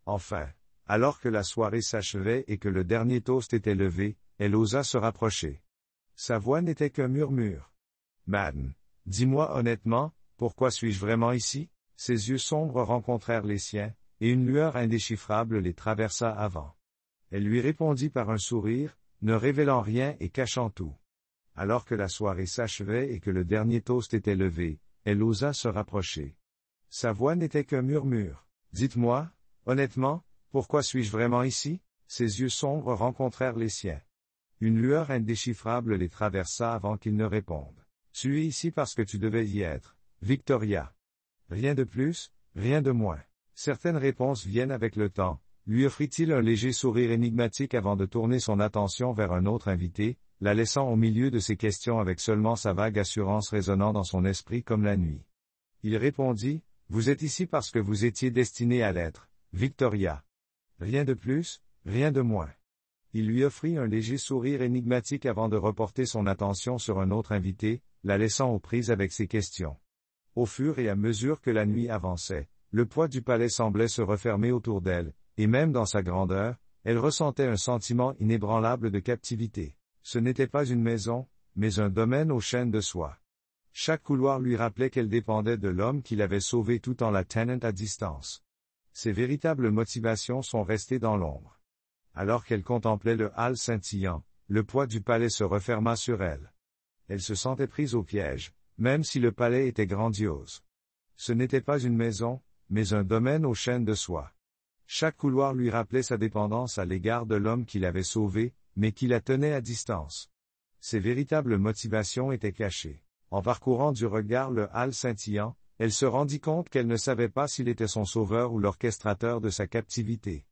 Enfin, alors que la soirée s'achevait et que le dernier toast était levé, elle osa se rapprocher. Sa voix n'était qu'un murmure. Madden, dis-moi honnêtement, pourquoi suis-je vraiment ici? Ses yeux sombres rencontrèrent les siens, et une lueur indéchiffrable les traversa avant. Elle lui répondit par un sourire, ne révélant rien et cachant tout. Alors que la soirée s'achevait et que le dernier toast était levé, elle osa se rapprocher. Sa voix n'était qu'un murmure. Dites-moi, honnêtement, pourquoi suis-je vraiment ici? Ses yeux sombres rencontrèrent les siens. Une lueur indéchiffrable les traversa avant qu'il ne réponde. Tu es ici parce que tu devais y être, Victoria. Rien de plus, rien de moins. Certaines réponses viennent avec le temps, lui offrit-il un léger sourire énigmatique avant de tourner son attention vers un autre invité, la laissant au milieu de ses questions avec seulement sa vague assurance résonnant dans son esprit comme la nuit. Il répondit, vous êtes ici parce que vous étiez destinée à l'être, Victoria. Rien de plus, rien de moins. Il lui offrit un léger sourire énigmatique avant de reporter son attention sur un autre invité, la laissant aux prises avec ses questions. Au fur et à mesure que la nuit avançait, le poids du palais semblait se refermer autour d'elle, et même dans sa grandeur, elle ressentait un sentiment inébranlable de captivité. Ce n'était pas une maison, mais un domaine aux chaînes de soie. Chaque couloir lui rappelait qu'elle dépendait de l'homme qui l'avait sauvée tout en la tenant à distance. Ses véritables motivations sont restées dans l'ombre. Alors qu'elle contemplait le hall scintillant, le poids du palais se referma sur elle. Elle se sentait prise au piège, même si le palais était grandiose. Ce n'était pas une maison, mais un domaine aux chaînes de soie. Chaque couloir lui rappelait sa dépendance à l'égard de l'homme qui l'avait sauvée, mais qui la tenait à distance. Ses véritables motivations étaient cachées. En parcourant du regard le hall scintillant, elle se rendit compte qu'elle ne savait pas s'il était son sauveur ou l'orchestrateur de sa captivité.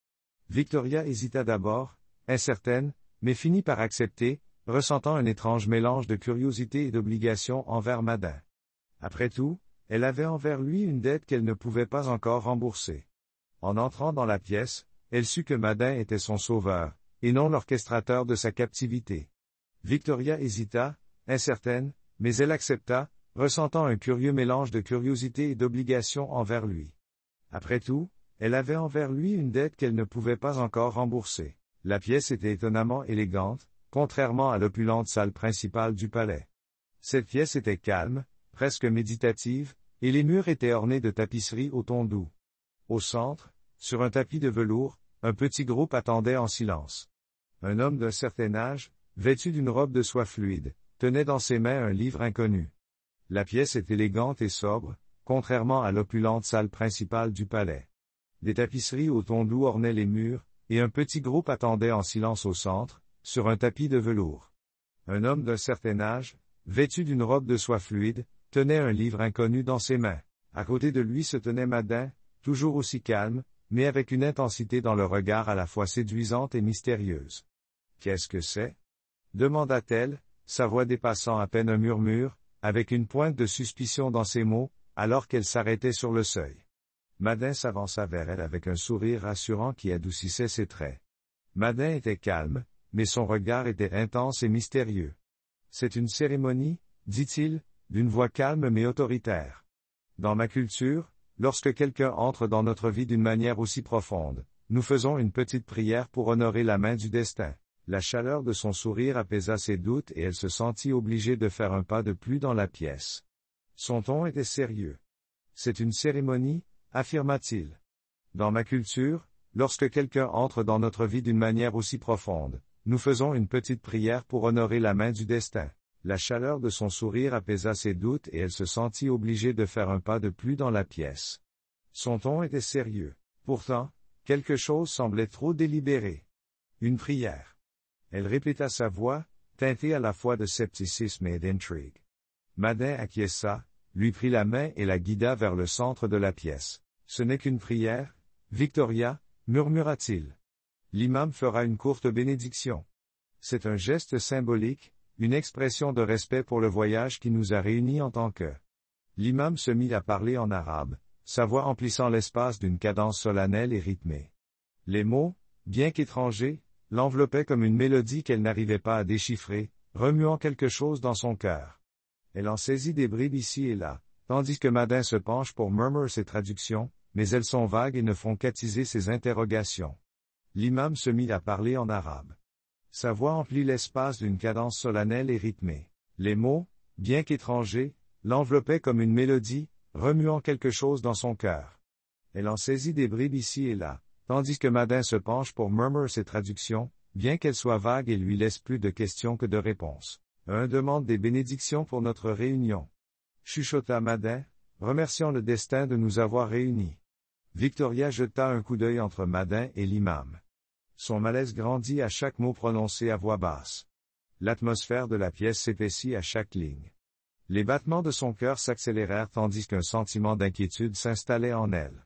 Victoria hésita d'abord, incertaine, mais finit par accepter, ressentant un étrange mélange de curiosité et d'obligation envers Madden. Après tout, elle avait envers lui une dette qu'elle ne pouvait pas encore rembourser. En entrant dans la pièce, elle sut que Madden était son sauveur, et non l'orchestrateur de sa captivité. Victoria hésita, incertaine, mais elle accepta, ressentant un curieux mélange de curiosité et d'obligation envers lui. Après tout, elle avait envers lui une dette qu'elle ne pouvait pas encore rembourser. La pièce était étonnamment élégante, contrairement à l'opulente salle principale du palais. Cette pièce était calme, presque méditative, et les murs étaient ornés de tapisseries au ton doux. Au centre, sur un tapis de velours, un petit groupe attendait en silence. Un homme d'un certain âge, vêtu d'une robe de soie fluide, tenait dans ses mains un livre inconnu. La pièce est élégante et sobre, contrairement à l'opulente salle principale du palais. Des tapisseries au ton doux ornaient les murs, et un petit groupe attendait en silence au centre, sur un tapis de velours. Un homme d'un certain âge, vêtu d'une robe de soie fluide, tenait un livre inconnu dans ses mains. À côté de lui se tenait Madden, toujours aussi calme, mais avec une intensité dans le regard à la fois séduisante et mystérieuse. « Qu'est-ce que c'est » demanda-t-elle, sa voix dépassant à peine un murmure, avec une pointe de suspicion dans ses mots, alors qu'elle s'arrêtait sur le seuil. Madden s'avança vers elle avec un sourire rassurant qui adoucissait ses traits. Madden était calme, mais son regard était intense et mystérieux. C'est une cérémonie, dit-il, d'une voix calme mais autoritaire. Dans ma culture, lorsque quelqu'un entre dans notre vie d'une manière aussi profonde, nous faisons une petite prière pour honorer la main du destin. La chaleur de son sourire apaisa ses doutes et elle se sentit obligée de faire un pas de plus dans la pièce. Son ton était sérieux. C'est une cérémonie, affirma-t-il. Dans ma culture, lorsque quelqu'un entre dans notre vie d'une manière aussi profonde, nous faisons une petite prière pour honorer la main du destin. La chaleur de son sourire apaisa ses doutes et elle se sentit obligée de faire un pas de plus dans la pièce. Son ton était sérieux. Pourtant, quelque chose semblait trop délibéré. Une prière. Elle répéta sa voix, teintée à la fois de scepticisme et d'intrigue. Madin acquiesça, lui prit la main et la guida vers le centre de la pièce. Ce n'est qu'une prière, Victoria, murmura-t-il. L'imam fera une courte bénédiction. C'est un geste symbolique, une expression de respect pour le voyage qui nous a réunis en tant que. L'imam se mit à parler en arabe, sa voix emplissant l'espace d'une cadence solennelle et rythmée. Les mots, bien qu'étrangers, l'enveloppaient comme une mélodie qu'elle n'arrivait pas à déchiffrer, remuant quelque chose dans son cœur. Elle en saisit des bribes ici et là, tandis que Madin se penche pour murmurer ses traductions, mais elles sont vagues et ne font qu'attiser ses interrogations. L'imam se mit à parler en arabe. Sa voix emplit l'espace d'une cadence solennelle et rythmée. Les mots, bien qu'étrangers, l'enveloppaient comme une mélodie, remuant quelque chose dans son cœur. Elle en saisit des bribes ici et là, tandis que Madin se penche pour murmurer ses traductions, bien qu'elles soient vagues et lui laissent plus de questions que de réponses. Un demande des bénédictions pour notre réunion. Chuchota Madin, remerciant le destin de nous avoir réunis. Victoria jeta un coup d'œil entre Madin et l'imam. Son malaise grandit à chaque mot prononcé à voix basse. L'atmosphère de la pièce s'épaissit à chaque ligne. Les battements de son cœur s'accélérèrent tandis qu'un sentiment d'inquiétude s'installait en elle.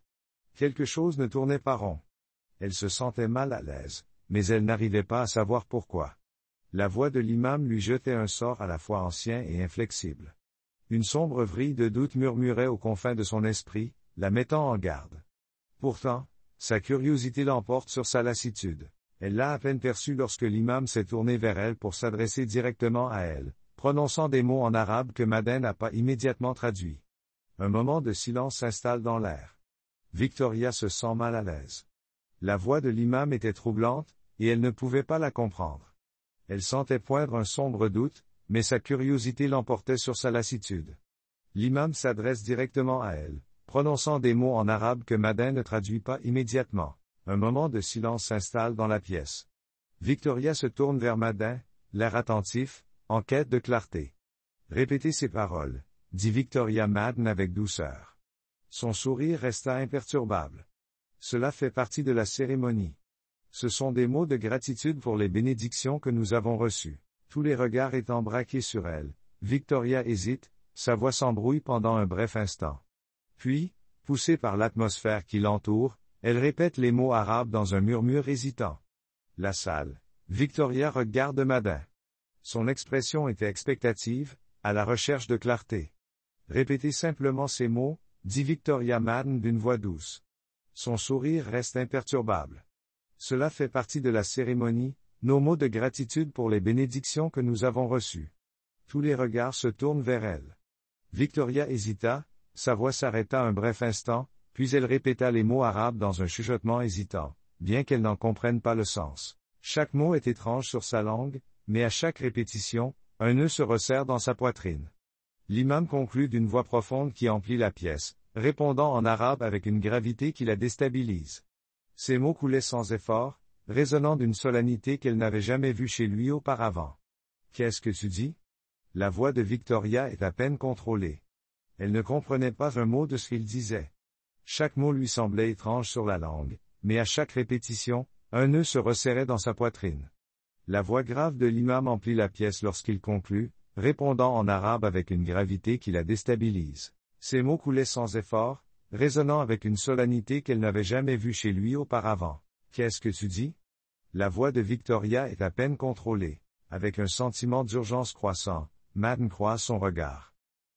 Quelque chose ne tournait pas rond. Elle se sentait mal à l'aise, mais elle n'arrivait pas à savoir pourquoi. La voix de l'imam lui jetait un sort à la fois ancien et inflexible. Une sombre vrille de doute murmurait aux confins de son esprit, la mettant en garde. Pourtant, sa curiosité l'emporte sur sa lassitude. Elle l'a à peine perçue lorsque l'imam s'est tourné vers elle pour s'adresser directement à elle, prononçant des mots en arabe que Madin n'a pas immédiatement traduits. Un moment de silence s'installe dans l'air. Victoria se sent mal à l'aise. La voix de l'imam était troublante, et elle ne pouvait pas la comprendre. Elle sentait poindre un sombre doute, mais sa curiosité l'emportait sur sa lassitude. L'imam s'adresse directement à elle, prononçant des mots en arabe que Madin ne traduit pas immédiatement. Un moment de silence s'installe dans la pièce. Victoria se tourne vers Madin, l'air attentif, en quête de clarté. Répétez ces paroles, dit Victoria Madin avec douceur. Son sourire resta imperturbable. Cela fait partie de la cérémonie. Ce sont des mots de gratitude pour les bénédictions que nous avons reçues. Tous les regards étant braqués sur elle, Victoria hésite, sa voix s'embrouille pendant un bref instant. Puis, poussée par l'atmosphère qui l'entoure, elle répète les mots arabes dans un murmure hésitant. La salle. Victoria regarde Madin. Son expression était expectative, à la recherche de clarté. Répétez simplement ces mots, dit Victoria Madin d'une voix douce. Son sourire reste imperturbable. Cela fait partie de la cérémonie, nos mots de gratitude pour les bénédictions que nous avons reçues. Tous les regards se tournent vers elle. Victoria hésita, sa voix s'arrêta un bref instant, puis elle répéta les mots arabes dans un chuchotement hésitant, bien qu'elle n'en comprenne pas le sens. Chaque mot est étrange sur sa langue, mais à chaque répétition, un nœud se resserre dans sa poitrine. L'imam conclut d'une voix profonde qui emplit la pièce, répondant en arabe avec une gravité qui la déstabilise. Ces mots coulaient sans effort, résonnant d'une solennité qu'elle n'avait jamais vue chez lui auparavant. « Qu'est-ce que tu dis ?» La voix de Victoria est à peine contrôlée. Elle ne comprenait pas un mot de ce qu'il disait. Chaque mot lui semblait étrange sur la langue, mais à chaque répétition, un nœud se resserrait dans sa poitrine. La voix grave de l'imam emplit la pièce lorsqu'il conclut, répondant en arabe avec une gravité qui la déstabilise. Ces mots coulaient sans effort, résonnant avec une solennité qu'elle n'avait jamais vue chez lui auparavant. « Qu'est-ce que tu dis ?» La voix de Victoria est à peine contrôlée. Avec un sentiment d'urgence croissant, Madin croise son regard.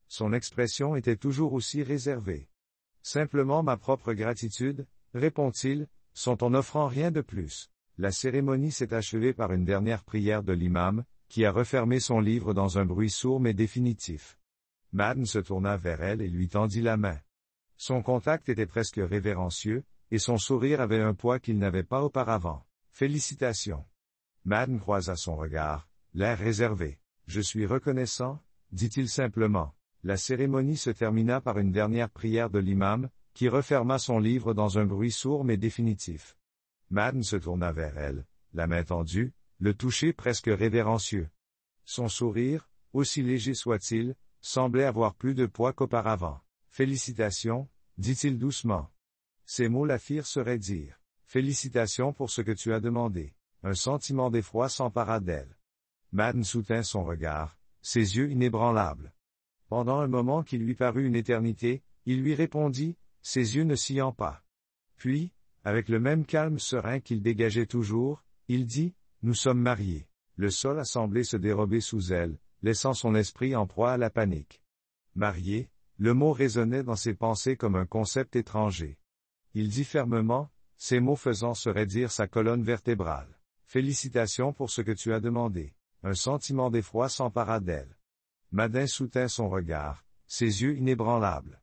Son expression était toujours aussi réservée. « Simplement ma propre gratitude, répond-il, sans en offrant rien de plus. » La cérémonie s'est achevée par une dernière prière de l'imam, qui a refermé son livre dans un bruit sourd mais définitif. Madden se tourna vers elle et lui tendit la main. Son contact était presque révérencieux, et son sourire avait un poids qu'il n'avait pas auparavant. Félicitations. Madden croisa son regard, l'air réservé. Je suis reconnaissant, dit-il simplement. La cérémonie se termina par une dernière prière de l'imam, qui referma son livre dans un bruit sourd mais définitif. Madden se tourna vers elle, la main tendue, le toucher presque révérencieux. Son sourire, aussi léger soit-il, semblait avoir plus de poids qu'auparavant. Félicitations, dit-il doucement. Ces mots la firent se raidir. Félicitations pour ce que tu as demandé. Un sentiment d'effroi s'empara d'elle. Madden soutint son regard, ses yeux inébranlables. Pendant un moment qui lui parut une éternité, il lui répondit, ses yeux ne sciant pas. Puis, avec le même calme serein qu'il dégageait toujours, il dit, « Nous sommes mariés. » Le sol a semblé se dérober sous elle, laissant son esprit en proie à la panique. Marié, le mot résonnait dans ses pensées comme un concept étranger. Il dit fermement, ces mots faisant se raidir sa colonne vertébrale. Félicitations pour ce que tu as demandé. Un sentiment d'effroi s'empara d'elle. Madden soutint son regard, ses yeux inébranlables.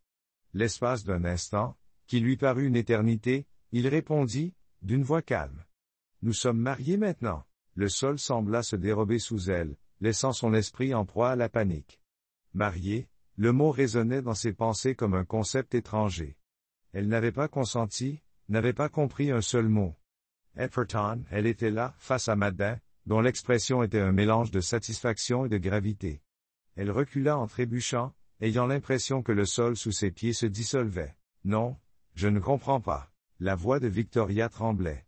L'espace d'un instant, qui lui parut une éternité, il répondit, d'une voix calme. Nous sommes mariés maintenant. Le sol sembla se dérober sous elle, laissant son esprit en proie à la panique. Marié, le mot résonnait dans ses pensées comme un concept étranger. Elle n'avait pas consenti, n'avait pas compris un seul mot. Et pourtant, elle était là, face à Madden, dont l'expression était un mélange de satisfaction et de gravité. Elle recula en trébuchant, ayant l'impression que le sol sous ses pieds se dissolvait. Non, je ne comprends pas. La voix de Victoria tremblait.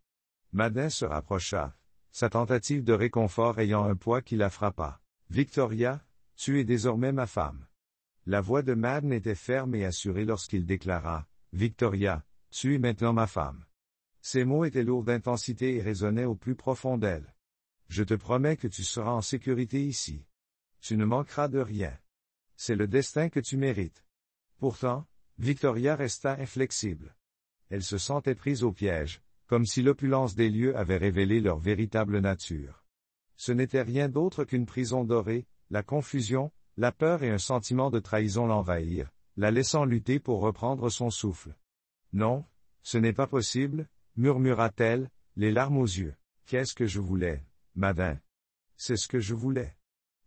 Madden se rapprocha, sa tentative de réconfort ayant un poids qui la frappa. Victoria, tu es désormais ma femme. La voix de Madden était ferme et assurée lorsqu'il déclara, Victoria, tu es maintenant ma femme. Ces mots étaient lourds d'intensité et résonnaient au plus profond d'elle. Je te promets que tu seras en sécurité ici. Tu ne manqueras de rien. C'est le destin que tu mérites. Pourtant, Victoria resta inflexible. Elle se sentait prise au piège, comme si l'opulence des lieux avait révélé leur véritable nature. Ce n'était rien d'autre qu'une prison dorée, la confusion, la peur et un sentiment de trahison l'envahirent, la laissant lutter pour reprendre son souffle. Non, ce n'est pas possible, murmura-t-elle, les larmes aux yeux. Qu'est-ce que je voulais, Madden? C'est ce que je voulais.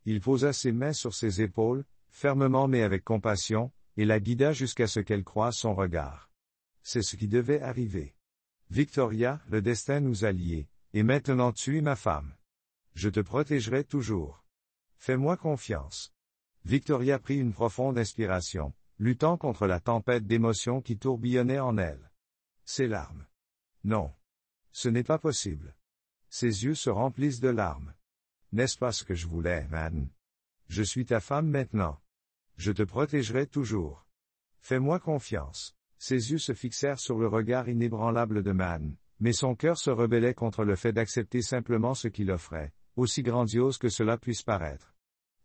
Il posa ses mains sur ses épaules, fermement mais avec compassion, et la guida jusqu'à ce qu'elle croise son regard. C'est ce qui devait arriver. Victoria, le destin nous a liés, et maintenant tu es ma femme. Je te protégerai toujours. Fais-moi confiance. Victoria prit une profonde inspiration, luttant contre la tempête d'émotions qui tourbillonnait en elle. Ses larmes. Non. Ce n'est pas possible. Ses yeux se remplissent de larmes. N'est-ce pas ce que je voulais, Madden? Je suis ta femme maintenant. Je te protégerai toujours. Fais-moi confiance. Ses yeux se fixèrent sur le regard inébranlable de Madden, mais son cœur se rebellait contre le fait d'accepter simplement ce qu'il offrait, aussi grandiose que cela puisse paraître.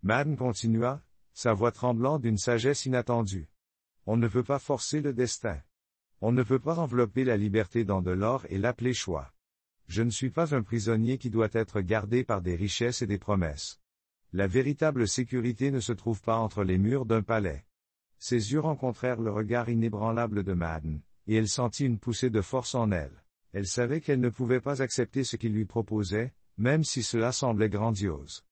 Madden continua, sa voix tremblant d'une sagesse inattendue. On ne peut pas forcer le destin. On ne peut pas envelopper la liberté dans de l'or et l'appeler choix. Je ne suis pas un prisonnier qui doit être gardé par des richesses et des promesses. La véritable sécurité ne se trouve pas entre les murs d'un palais. Ses yeux rencontrèrent le regard inébranlable de Madden, et elle sentit une poussée de force en elle. Elle savait qu'elle ne pouvait pas accepter ce qu'il lui proposait, même si cela semblait grandiose.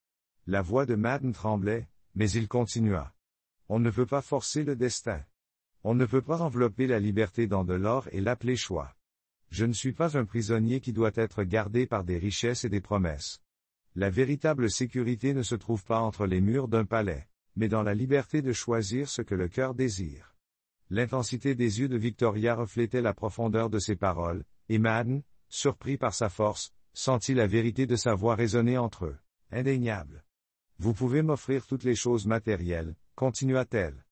La voix de Madden tremblait, mais il continua. On ne peut pas forcer le destin. On ne peut pas envelopper la liberté dans de l'or et l'appeler choix. Je ne suis pas un prisonnier qui doit être gardé par des richesses et des promesses. La véritable sécurité ne se trouve pas entre les murs d'un palais, mais dans la liberté de choisir ce que le cœur désire. L'intensité des yeux de Victoria reflétait la profondeur de ses paroles, et Madden, surpris par sa force, sentit la vérité de sa voix résonner entre eux. Indéniable. Vous pouvez m'offrir toutes les choses matérielles, continua-t-elle.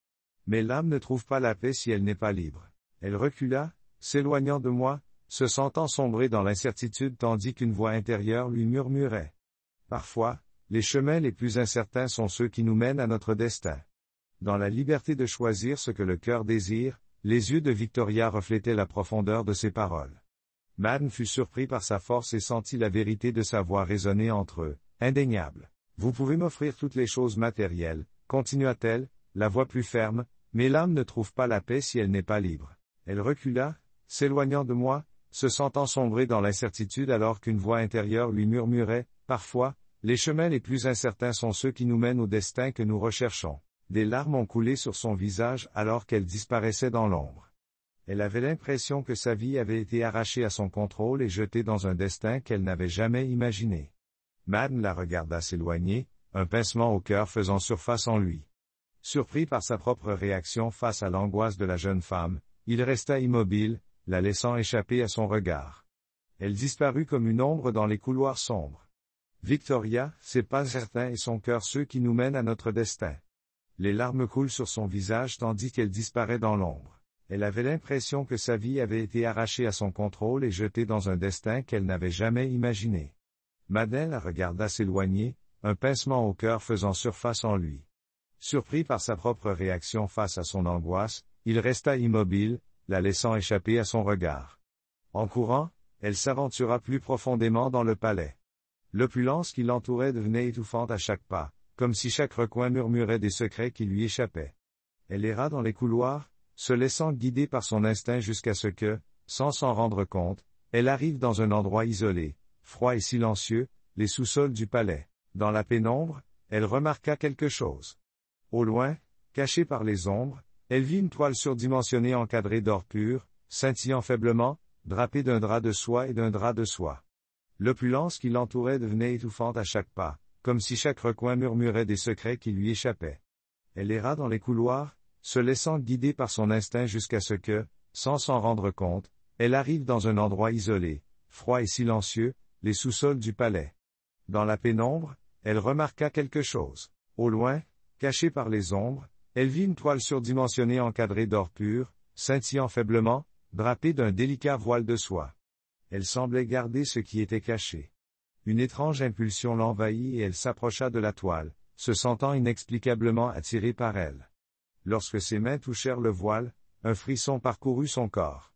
Mais l'âme ne trouve pas la paix si elle n'est pas libre. Elle recula, s'éloignant de moi, se sentant sombrer dans l'incertitude tandis qu'une voix intérieure lui murmurait. Parfois, les chemins les plus incertains sont ceux qui nous mènent à notre destin. Dans la liberté de choisir ce que le cœur désire, les yeux de Victoria reflétaient la profondeur de ses paroles. Madden fut surpris par sa force et sentit la vérité de sa voix résonner entre eux. Indéniable. Vous pouvez m'offrir toutes les choses matérielles, continua-t-elle, la voix plus ferme, mais l'âme ne trouve pas la paix si elle n'est pas libre. Elle recula, s'éloignant de moi, se sentant sombrer dans l'incertitude alors qu'une voix intérieure lui murmurait, parfois, les chemins les plus incertains sont ceux qui nous mènent au destin que nous recherchons. Des larmes ont coulé sur son visage alors qu'elle disparaissait dans l'ombre. Elle avait l'impression que sa vie avait été arrachée à son contrôle et jetée dans un destin qu'elle n'avait jamais imaginé. Madden la regarda s'éloigner, un pincement au cœur faisant surface en lui. Surpris par sa propre réaction face à l'angoisse de la jeune femme, il resta immobile, la laissant échapper à son regard. Elle disparut comme une ombre dans les couloirs sombres. Victoria, ses pas certains et son cœur ceux qui nous mènent à notre destin. Les larmes coulent sur son visage tandis qu'elle disparaît dans l'ombre. Elle avait l'impression que sa vie avait été arrachée à son contrôle et jetée dans un destin qu'elle n'avait jamais imaginé. Madden la regarda s'éloigner, un pincement au cœur faisant surface en lui. Surpris par sa propre réaction face à son angoisse, il resta immobile, la laissant échapper à son regard. En courant, elle s'aventura plus profondément dans le palais. L'opulence qui l'entourait devenait étouffante à chaque pas, comme si chaque recoin murmurait des secrets qui lui échappaient. Elle erra dans les couloirs, se laissant guider par son instinct jusqu'à ce que, sans s'en rendre compte, elle arrive dans un endroit isolé, froid et silencieux, les sous-sols du palais. Dans la pénombre, elle remarqua quelque chose. Au loin, cachée par les ombres, elle vit une toile surdimensionnée encadrée d'or pur, scintillant faiblement, drapée d'un drap de soie et d'un drap de soie. L'opulence qui l'entourait devenait étouffante à chaque pas, comme si chaque recoin murmurait des secrets qui lui échappaient. Elle erra dans les couloirs, se laissant guider par son instinct jusqu'à ce que, sans s'en rendre compte, elle arrive dans un endroit isolé, froid et silencieux, les sous-sols du palais. Dans la pénombre, elle remarqua quelque chose. Au loin, cachée par les ombres, elle vit une toile surdimensionnée encadrée d'or pur, scintillant faiblement, drapée d'un délicat voile de soie. Elle semblait garder ce qui était caché. Une étrange impulsion l'envahit et elle s'approcha de la toile, se sentant inexplicablement attirée par elle. Lorsque ses mains touchèrent le voile, un frisson parcourut son corps.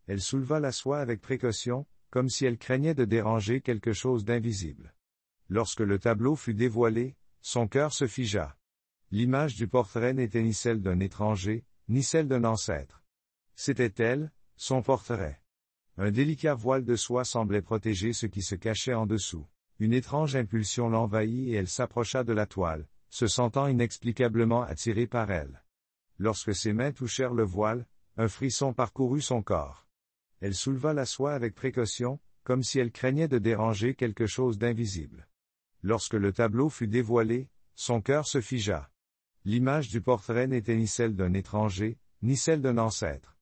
Elle souleva la soie avec précaution, comme si elle craignait de déranger quelque chose d'invisible. Lorsque le tableau fut dévoilé, son cœur se figea. L'image du portrait n'était ni celle d'un étranger, ni celle d'un ancêtre. C'était elle, son portrait. Un délicat voile de soie semblait protéger ce qui se cachait en dessous. Une étrange impulsion l'envahit et elle s'approcha de la toile, se sentant inexplicablement attirée par elle. Lorsque ses mains touchèrent le voile, un frisson parcourut son corps. Elle souleva la soie avec précaution, comme si elle craignait de déranger quelque chose d'invisible. Lorsque le tableau fut dévoilé, son cœur se figea. L'image du portrait n'était ni celle d'un étranger, ni celle d'un ancêtre.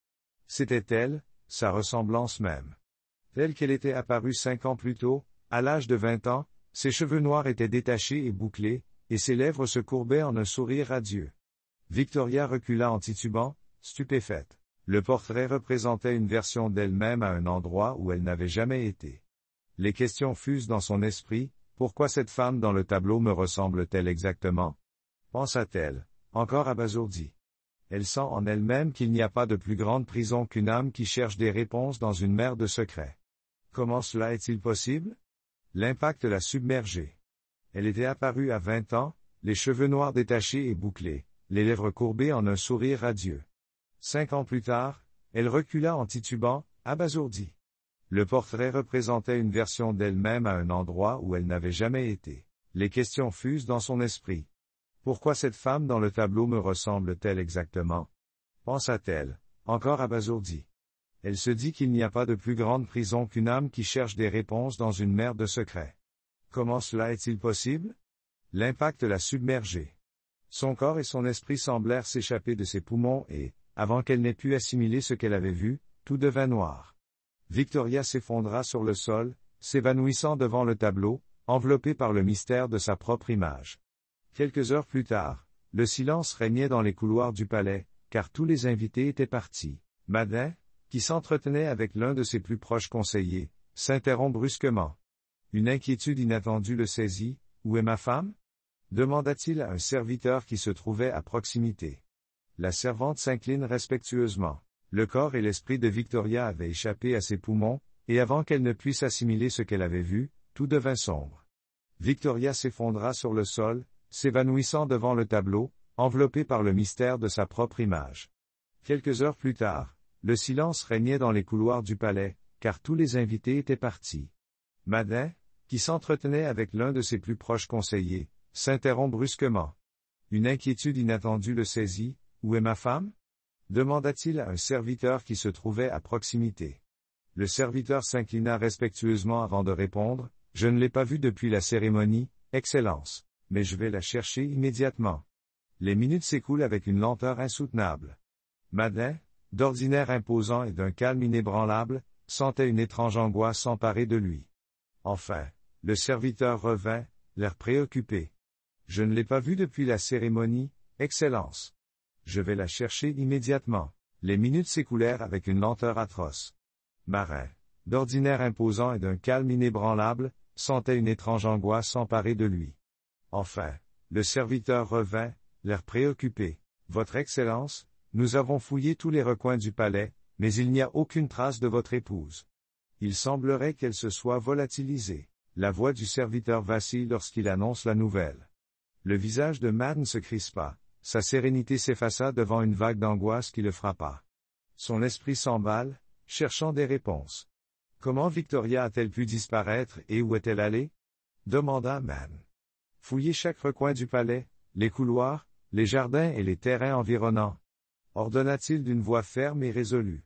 C'était elle, sa ressemblance même. Telle qu'elle était apparue 5 ans plus tôt, à l'âge de 20 ans, ses cheveux noirs étaient détachés et bouclés, et ses lèvres se courbaient en un sourire radieux. Victoria recula en titubant, stupéfaite. Le portrait représentait une version d'elle-même à un endroit où elle n'avait jamais été. Les questions fusent dans son esprit, pourquoi cette femme dans le tableau me ressemble-t-elle exactement? Pensa-t-elle, encore abasourdie. Elle sent en elle-même qu'il n'y a pas de plus grande prison qu'une âme qui cherche des réponses dans une mer de secrets. Comment cela est-il possible? L'impact l'a submergée. Elle était apparue à 20 ans, les cheveux noirs détachés et bouclés, les lèvres courbées en un sourire radieux. 5 ans plus tard, elle recula en titubant, abasourdie. Le portrait représentait une version d'elle-même à un endroit où elle n'avait jamais été. Les questions fusent dans son esprit. Pourquoi cette femme dans le tableau me ressemble-t-elle exactement? Pensa-t-elle, encore abasourdie. Elle se dit qu'il n'y a pas de plus grande prison qu'une âme qui cherche des réponses dans une mer de secrets. Comment cela est-il possible? L'impact l'a submergée. Son corps et son esprit semblèrent s'échapper de ses poumons et, avant qu'elle n'ait pu assimiler ce qu'elle avait vu, tout devint noir. Victoria s'effondra sur le sol, s'évanouissant devant le tableau, enveloppée par le mystère de sa propre image. Quelques heures plus tard, le silence régnait dans les couloirs du palais, car tous les invités étaient partis. Madden, qui s'entretenait avec l'un de ses plus proches conseillers, s'interrompt brusquement. Une inquiétude inattendue le saisit. Où est ma femme? Demanda-t-il à un serviteur qui se trouvait à proximité. La servante s'incline respectueusement. Le corps et l'esprit de Victoria avaient échappé à ses poumons, et avant qu'elle ne puisse assimiler ce qu'elle avait vu, tout devint sombre. Victoria s'effondra sur le sol, s'évanouissant devant le tableau, enveloppée par le mystère de sa propre image. Quelques heures plus tard, le silence régnait dans les couloirs du palais, car tous les invités étaient partis. Madin, qui s'entretenait avec l'un de ses plus proches conseillers, s'interrompt brusquement. Une inquiétude inattendue le saisit. « Où est ma femme » demanda-t-il à un serviteur qui se trouvait à proximité. Le serviteur s'inclina respectueusement avant de répondre. « Je ne l'ai pas vue depuis la cérémonie, Excellence, mais je vais la chercher immédiatement. » Les minutes s'écoulent avec une lenteur insoutenable. Madin, d'ordinaire imposant et d'un calme inébranlable, sentait une étrange angoisse s'emparer de lui. Enfin, le serviteur revint, l'air préoccupé. « Je ne l'ai pas vue depuis la cérémonie, Excellence. Je vais la chercher immédiatement. » Les minutes s'écoulèrent avec une lenteur atroce. Marin, d'ordinaire imposant et d'un calme inébranlable, sentait une étrange angoisse s'emparer de lui. Enfin, le serviteur revint, l'air préoccupé. « Votre Excellence, nous avons fouillé tous les recoins du palais, mais il n'y a aucune trace de votre épouse. Il semblerait qu'elle se soit volatilisée. » La voix du serviteur vacille lorsqu'il annonce la nouvelle. Le visage de Madden se crispa, sa sérénité s'effaça devant une vague d'angoisse qui le frappa. Son esprit s'emballe, cherchant des réponses. Comment Victoria a-t-elle pu disparaître et où est-elle allée? Demanda Madden. Fouillez chaque recoin du palais, les couloirs, les jardins et les terrains environnants. Ordonna-t-il d'une voix ferme et résolue.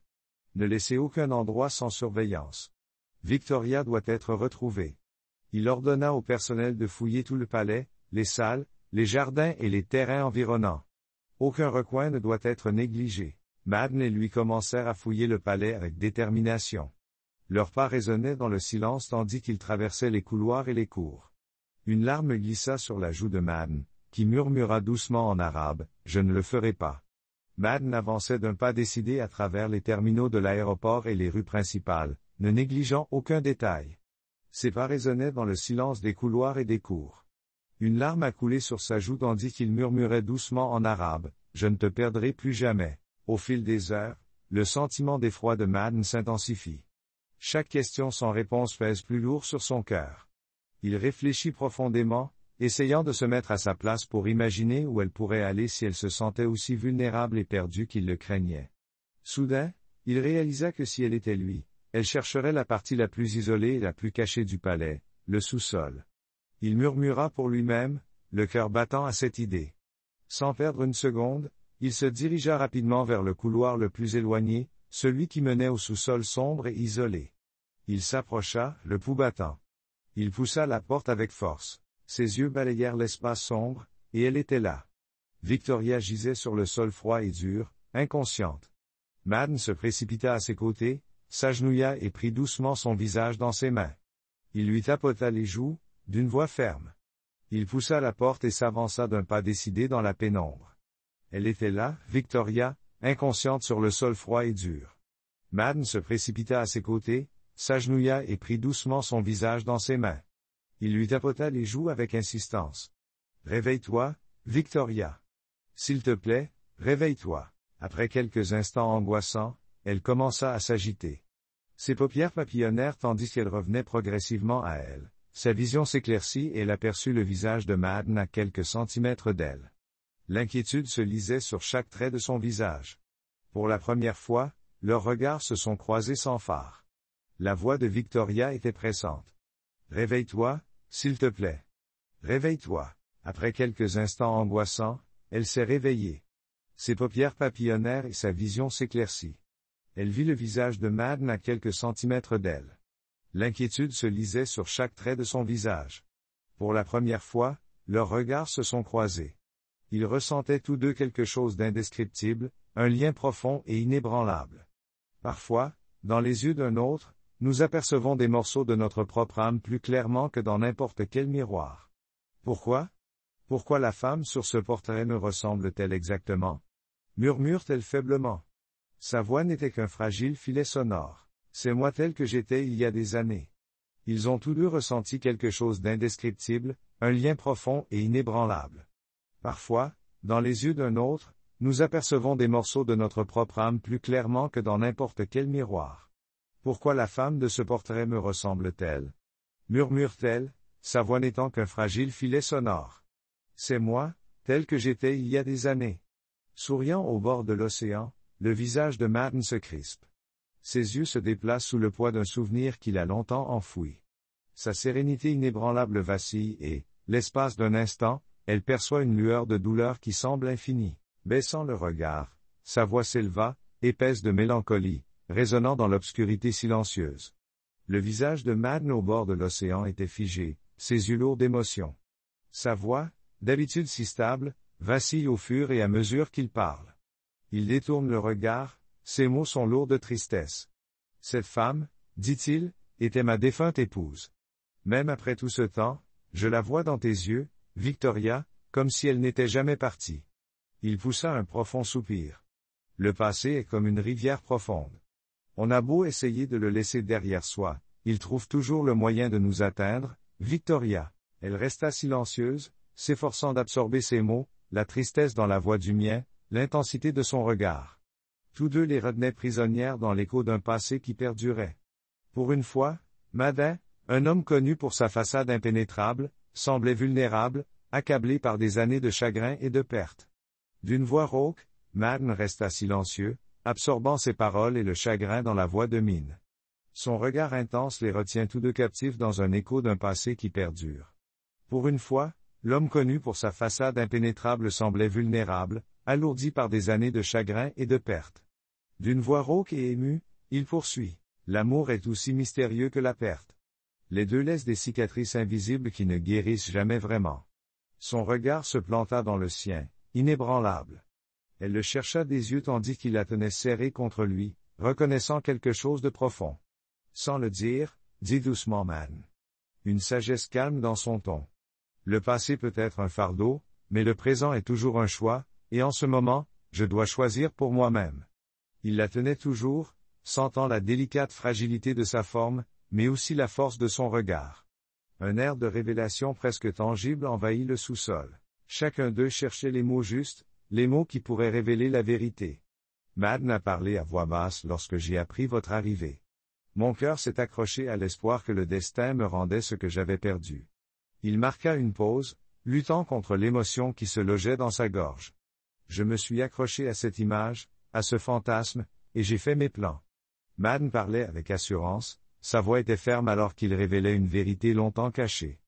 Ne laissez aucun endroit sans surveillance. Victoria doit être retrouvée. Il ordonna au personnel de fouiller tout le palais, les salles, les jardins et les terrains environnants. Aucun recoin ne doit être négligé. Madden et lui commencèrent à fouiller le palais avec détermination. Leurs pas résonnaient dans le silence tandis qu'ils traversaient les couloirs et les cours. Une larme glissa sur la joue de Madden, qui murmura doucement en arabe, « Je ne le ferai pas. » Madden avançait d'un pas décidé à travers les terminaux de l'aéroport et les rues principales, ne négligeant aucun détail. Ses pas résonnaient dans le silence des couloirs et des cours. Une larme a coulé sur sa joue tandis qu'il murmurait doucement en arabe, « Je ne te perdrai plus jamais. » Au fil des heures, le sentiment d'effroi de Madden s'intensifie. Chaque question sans réponse pèse plus lourd sur son cœur. Il réfléchit profondément, essayant de se mettre à sa place pour imaginer où elle pourrait aller si elle se sentait aussi vulnérable et perdue qu'il le craignait. Soudain, il réalisa que si elle était lui, elle chercherait la partie la plus isolée et la plus cachée du palais, le sous-sol. Il murmura pour lui-même, le cœur battant à cette idée. Sans perdre une seconde, il se dirigea rapidement vers le couloir le plus éloigné, celui qui menait au sous-sol sombre et isolé. Il s'approcha, le pouls battant. Il poussa la porte avec force. Ses yeux balayèrent l'espace sombre, et elle était là. Victoria gisait sur le sol froid et dur, inconsciente. Madden se précipita à ses côtés, s'agenouilla et prit doucement son visage dans ses mains. Il lui tapota les joues, d'une voix ferme. Il poussa la porte et s'avança d'un pas décidé dans la pénombre. Elle était là, Victoria, inconsciente sur le sol froid et dur. Madden se précipita à ses côtés, s'agenouilla et prit doucement son visage dans ses mains. Il lui tapota les joues avec insistance. « Réveille-toi, Victoria. S'il te plaît, réveille-toi. » Après quelques instants angoissants, elle commença à s'agiter. Ses paupières papillonnèrent tandis qu'elle revenait progressivement à elle. Sa vision s'éclaircit et elle aperçut le visage de Madden à quelques centimètres d'elle. L'inquiétude se lisait sur chaque trait de son visage. Pour la première fois, leurs regards se sont croisés sans phare. La voix de Victoria était pressante. « Réveille-toi, s'il te plaît. Réveille-toi. » Après quelques instants angoissants, elle s'est réveillée. Ses paupières papillonnèrent et sa vision s'éclaircit. Elle vit le visage de Madden à quelques centimètres d'elle. L'inquiétude se lisait sur chaque trait de son visage. Pour la première fois, leurs regards se sont croisés. Ils ressentaient tous deux quelque chose d'indescriptible, un lien profond et inébranlable. Parfois, dans les yeux d'un autre, nous apercevons des morceaux de notre propre âme plus clairement que dans n'importe quel miroir. Pourquoi? Pourquoi la femme sur ce portrait me ressemble-t-elle exactement? Murmure-t-elle faiblement. Sa voix n'était qu'un fragile filet sonore. C'est moi tel que j'étais il y a des années. Ils ont tous deux ressenti quelque chose d'indescriptible, un lien profond et inébranlable. Parfois, dans les yeux d'un autre, nous apercevons des morceaux de notre propre âme plus clairement que dans n'importe quel miroir. Pourquoi la femme de ce portrait me ressemble-t-elle? Murmure-t-elle, sa voix n'étant qu'un fragile filet sonore. C'est moi, tel que j'étais il y a des années. Souriant au bord de l'océan, le visage de Madden se crispe. Ses yeux se déplacent sous le poids d'un souvenir qu'il a longtemps enfoui. Sa sérénité inébranlable vacille et, l'espace d'un instant, elle perçoit une lueur de douleur qui semble infinie. Baissant le regard, sa voix s'éleva, épaisse de mélancolie, résonnant dans l'obscurité silencieuse. Le visage de Madden au bord de l'océan était figé, ses yeux lourds d'émotion. Sa voix, d'habitude si stable, vacille au fur et à mesure qu'il parle. Il détourne le regard, ses mots sont lourds de tristesse. Cette femme, dit-il, était ma défunte épouse. Même après tout ce temps, je la vois dans tes yeux, Victoria, comme si elle n'était jamais partie. Il poussa un profond soupir. Le passé est comme une rivière profonde. On a beau essayer de le laisser derrière soi, il trouve toujours le moyen de nous atteindre, Victoria. Elle resta silencieuse, s'efforçant d'absorber ses mots, la tristesse dans la voix du mien, l'intensité de son regard. Tous deux les retenaient prisonnières dans l'écho d'un passé qui perdurait. Pour une fois, Madden, un homme connu pour sa façade impénétrable, semblait vulnérable, accablé par des années de chagrin et de perte. D'une voix rauque, Madden resta silencieux, absorbant ses paroles et le chagrin dans la voix de Mine. Son regard intense les retient tous deux captifs dans un écho d'un passé qui perdure. Pour une fois, l'homme connu pour sa façade impénétrable semblait vulnérable, alourdi par des années de chagrin et de perte. D'une voix rauque et émue, il poursuit. L'amour est aussi mystérieux que la perte. Les deux laissent des cicatrices invisibles qui ne guérissent jamais vraiment. Son regard se planta dans le sien, inébranlable. Elle le chercha des yeux tandis qu'il la tenait serrée contre lui, reconnaissant quelque chose de profond. Sans le dire, dit doucement Madden. Une sagesse calme dans son ton. Le passé peut être un fardeau, mais le présent est toujours un choix, et en ce moment, je dois choisir pour moi-même. Il la tenait toujours, sentant la délicate fragilité de sa forme, mais aussi la force de son regard. Un air de révélation presque tangible envahit le sous-sol. Chacun d'eux cherchait les mots justes, les mots qui pourraient révéler la vérité. Madden a parlé à voix basse lorsque j'ai appris votre arrivée. Mon cœur s'est accroché à l'espoir que le destin me rendait ce que j'avais perdu. Il marqua une pause, luttant contre l'émotion qui se logeait dans sa gorge. Je me suis accroché à cette image, à ce fantasme, et j'ai fait mes plans. Madden parlait avec assurance, sa voix était ferme alors qu'il révélait une vérité longtemps cachée.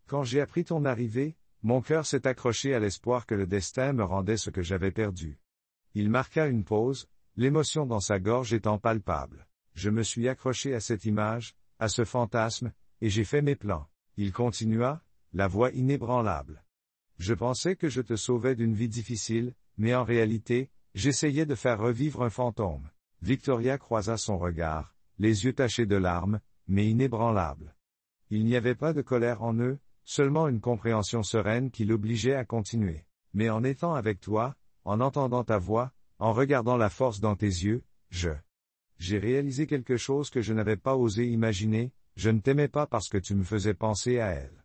Quand j'ai appris ton arrivée, mon cœur s'est accroché à l'espoir que le destin me rendait ce que j'avais perdu. Il marqua une pause, l'émotion dans sa gorge étant palpable. Je me suis accroché à cette image, à ce fantasme, et j'ai fait mes plans. Il continua, la voix inébranlable. Je pensais que je te sauvais d'une vie difficile, mais en réalité, j'essayais de faire revivre un fantôme. Victoria croisa son regard, les yeux tachés de larmes, mais inébranlables. Il n'y avait pas de colère en eux, seulement une compréhension sereine qui l'obligeait à continuer. Mais en étant avec toi, en entendant ta voix, en regardant la force dans tes yeux, j'ai réalisé quelque chose que je n'avais pas osé imaginer, je ne t'aimais pas parce que tu me faisais penser à elle.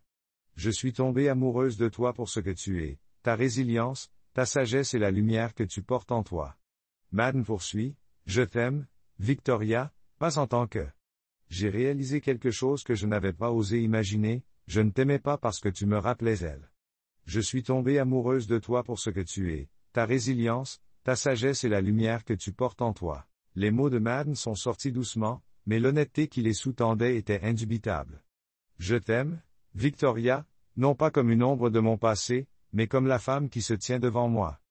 Je suis tombée amoureuse de toi pour ce que tu es, ta résilience, ta sagesse et la lumière que tu portes en toi. Madden poursuit, je t'aime, Victoria, pas en tant que. J'ai réalisé quelque chose que je n'avais pas osé imaginer, je ne t'aimais pas parce que tu me rappelais elle. Je suis tombée amoureuse de toi pour ce que tu es, ta résilience, ta sagesse et la lumière que tu portes en toi. Les mots de Madden sont sortis doucement, mais l'honnêteté qui les sous-tendait était indubitable. Je t'aime, Victoria, non pas comme une ombre de mon passé, mais comme la femme qui se tient devant moi.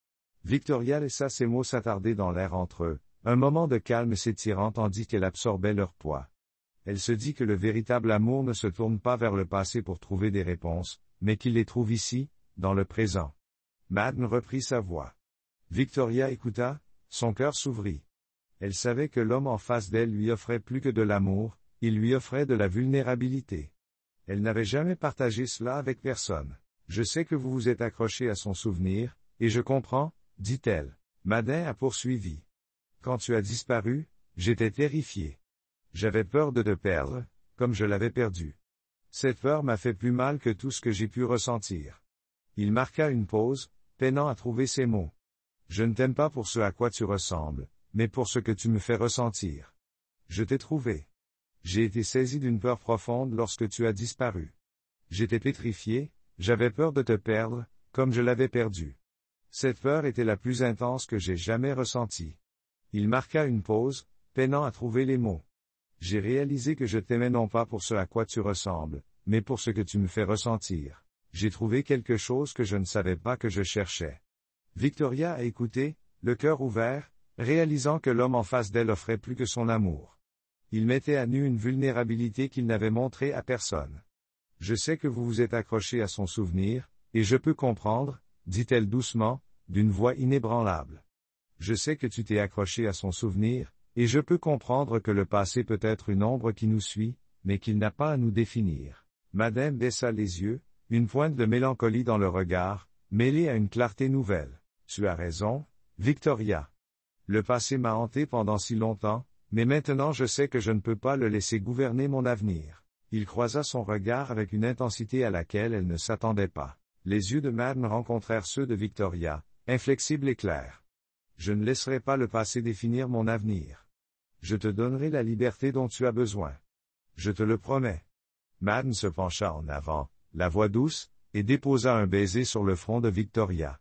Victoria laissa ces mots s'attarder dans l'air entre eux, un moment de calme s'étirant tandis qu'elle absorbait leur poids. Elle se dit que le véritable amour ne se tourne pas vers le passé pour trouver des réponses, mais qu'il les trouve ici, dans le présent. Madden reprit sa voix. Victoria écouta, son cœur s'ouvrit. Elle savait que l'homme en face d'elle lui offrait plus que de l'amour, il lui offrait de la vulnérabilité. Elle n'avait jamais partagé cela avec personne. Je sais que vous vous êtes accroché à son souvenir, et je comprends, dit-elle. Madden a poursuivi. Quand tu as disparu, j'étais terrifié. J'avais peur de te perdre, comme je l'avais perdu. Cette peur m'a fait plus mal que tout ce que j'ai pu ressentir. Il marqua une pause, peinant à trouver ses mots. Je ne t'aime pas pour ce à quoi tu ressembles, mais pour ce que tu me fais ressentir. Je t'ai trouvé. J'ai été saisi d'une peur profonde lorsque tu as disparu. J'étais pétrifié, j'avais peur de te perdre, comme je l'avais perdu. Cette peur était la plus intense que j'ai jamais ressentie. Il marqua une pause, peinant à trouver les mots. J'ai réalisé que je t'aimais non pas pour ce à quoi tu ressembles, mais pour ce que tu me fais ressentir. J'ai trouvé quelque chose que je ne savais pas que je cherchais. Victoria a écouté, le cœur ouvert, réalisant que l'homme en face d'elle offrait plus que son amour. Il mettait à nu une vulnérabilité qu'il n'avait montrée à personne. Je sais que vous vous êtes accroché à son souvenir, et je peux comprendre, dit-elle doucement, d'une voix inébranlable. Je sais que tu t'es accroché à son souvenir, et je peux comprendre que le passé peut être une ombre qui nous suit, mais qu'il n'a pas à nous définir. Madame baissa les yeux, une pointe de mélancolie dans le regard, mêlée à une clarté nouvelle. Tu as raison, Victoria. Le passé m'a hanté pendant si longtemps, mais maintenant je sais que je ne peux pas le laisser gouverner mon avenir. Il croisa son regard avec une intensité à laquelle elle ne s'attendait pas. Les yeux de Madden rencontrèrent ceux de Victoria, inflexibles et clairs. Je ne laisserai pas le passé définir mon avenir. Je te donnerai la liberté dont tu as besoin. Je te le promets. Madden se pencha en avant, la voix douce, et déposa un baiser sur le front de Victoria.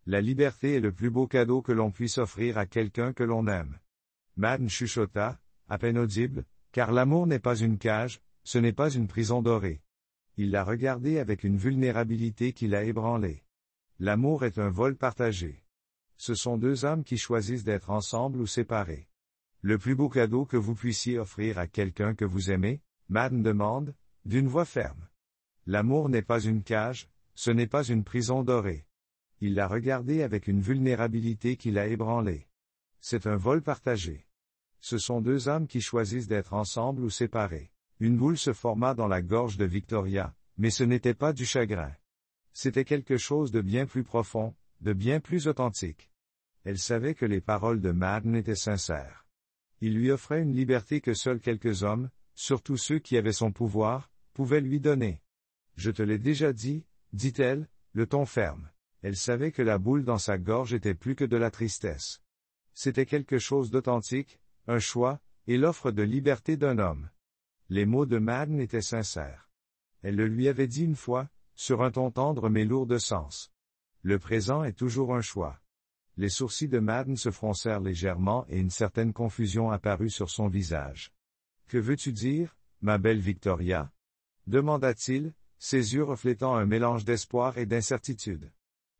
La liberté est le plus beau cadeau que l'on puisse offrir à quelqu'un que l'on aime. Madden chuchota, à peine audible, car l'amour n'est pas une cage, ce n'est pas une prison dorée. Il l'a regardée avec une vulnérabilité qui l'a ébranlée. L'amour est un vol partagé. Ce sont deux âmes qui choisissent d'être ensemble ou séparées. Le plus beau cadeau que vous puissiez offrir à quelqu'un que vous aimez, Madden demande, d'une voix ferme. L'amour n'est pas une cage, ce n'est pas une prison dorée. Il l'a regardée avec une vulnérabilité qui l'a ébranlée. C'est un vol partagé. Ce sont deux âmes qui choisissent d'être ensemble ou séparées. Une boule se forma dans la gorge de Victoria, mais ce n'était pas du chagrin. C'était quelque chose de bien plus profond, de bien plus authentique. Elle savait que les paroles de Madden étaient sincères. Il lui offrait une liberté que seuls quelques hommes, surtout ceux qui avaient son pouvoir, pouvaient lui donner. Je te l'ai déjà dit, dit-elle, le ton ferme. Elle savait que la boule dans sa gorge était plus que de la tristesse. C'était quelque chose d'authentique, un choix, et l'offre de liberté d'un homme. Les mots de Madden étaient sincères. Elle le lui avait dit une fois, sur un ton tendre mais lourd de sens. Le présent est toujours un choix. Les sourcils de Madden se froncèrent légèrement et une certaine confusion apparut sur son visage. Que veux-tu dire, ma belle Victoria? Demanda-t-il, ses yeux reflétant un mélange d'espoir et d'incertitude.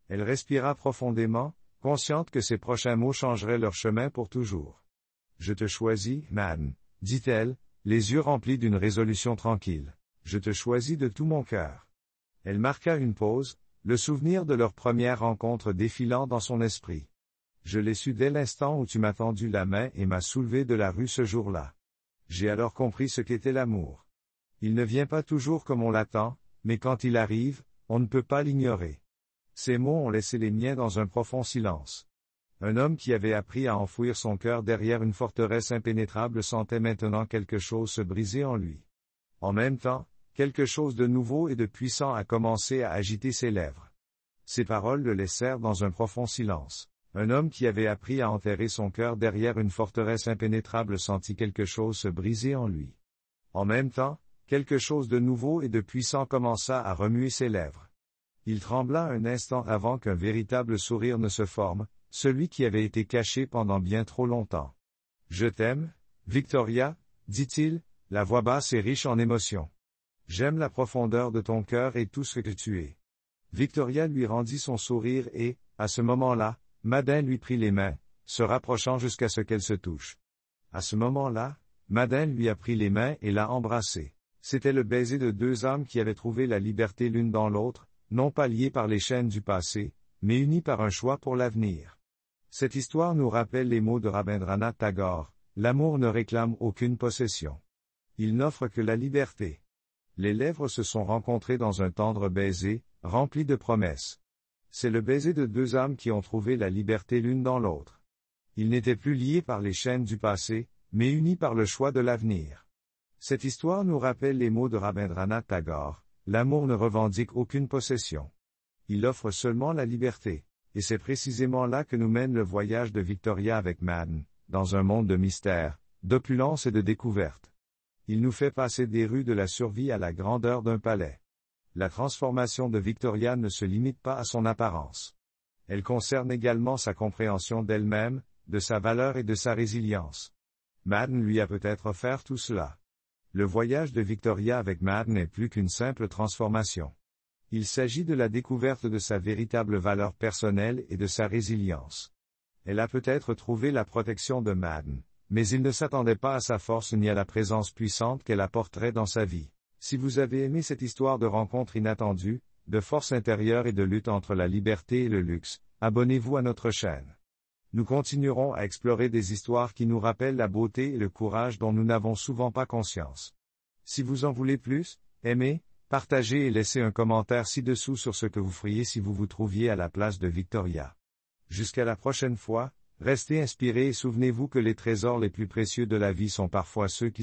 Elle respira profondément, consciente que ses prochains mots changeraient leur chemin pour toujours. Je te choisis, Madden, dit-elle, les yeux remplis d'une résolution tranquille. Je te choisis de tout mon cœur. Elle marqua une pause, le souvenir de leur première rencontre défilant dans son esprit. Je l'ai su dès l'instant où tu m'as tendu la main et m'as soulevé de la rue ce jour-là. J'ai alors compris ce qu'était l'amour. Il ne vient pas toujours comme on l'attend, mais quand il arrive, on ne peut pas l'ignorer. Ces mots ont laissé les miens dans un profond silence. Un homme qui avait appris à enfouir son cœur derrière une forteresse impénétrable sentait maintenant quelque chose se briser en lui. En même temps, quelque chose de nouveau et de puissant a commencé à agiter ses lèvres. Ces paroles le laissèrent dans un profond silence. Un homme qui avait appris à enterrer son cœur derrière une forteresse impénétrable sentit quelque chose se briser en lui. En même temps, quelque chose de nouveau et de puissant commença à remuer ses lèvres. Il trembla un instant avant qu'un véritable sourire ne se forme, celui qui avait été caché pendant bien trop longtemps. « Je t'aime, Victoria, dit-il, la voix basse et riche en émotions. J'aime la profondeur de ton cœur et tout ce que tu es. » Victoria lui rendit son sourire et, à ce moment-là, Madden lui prit les mains, se rapprochant jusqu'à ce qu'elles se touchent. À ce moment-là, Madden lui a pris les mains et l'a embrassé. C'était le baiser de deux âmes qui avaient trouvé la liberté l'une dans l'autre, non pas liées par les chaînes du passé, mais unies par un choix pour l'avenir. Cette histoire nous rappelle les mots de Rabindranath Tagore, l'amour ne réclame aucune possession. Il n'offre que la liberté. Les lèvres se sont rencontrées dans un tendre baiser, rempli de promesses. C'est le baiser de deux âmes qui ont trouvé la liberté l'une dans l'autre. Ils n'étaient plus liés par les chaînes du passé, mais unis par le choix de l'avenir. Cette histoire nous rappelle les mots de Rabindranath Tagore, l'amour ne revendique aucune possession. Il offre seulement la liberté. Et c'est précisément là que nous mène le voyage de Victoria avec Madden, dans un monde de mystère, d'opulence et de découverte. Il nous fait passer des rues de la survie à la grandeur d'un palais. La transformation de Victoria ne se limite pas à son apparence. Elle concerne également sa compréhension d'elle-même, de sa valeur et de sa résilience. Madden lui a peut-être offert tout cela. Le voyage de Victoria avec Madden n'est plus qu'une simple transformation. Il s'agit de la découverte de sa véritable valeur personnelle et de sa résilience. Elle a peut-être trouvé la protection de Madden, mais il ne s'attendait pas à sa force ni à la présence puissante qu'elle apporterait dans sa vie. Si vous avez aimé cette histoire de rencontre inattendue, de force intérieure et de lutte entre la liberté et le luxe, abonnez-vous à notre chaîne. Nous continuerons à explorer des histoires qui nous rappellent la beauté et le courage dont nous n'avons souvent pas conscience. Si vous en voulez plus, aimez, partagez et laissez un commentaire ci-dessous sur ce que vous feriez si vous vous trouviez à la place de Victoria. Jusqu'à la prochaine fois, restez inspirés et souvenez-vous que les trésors les plus précieux de la vie sont parfois ceux qui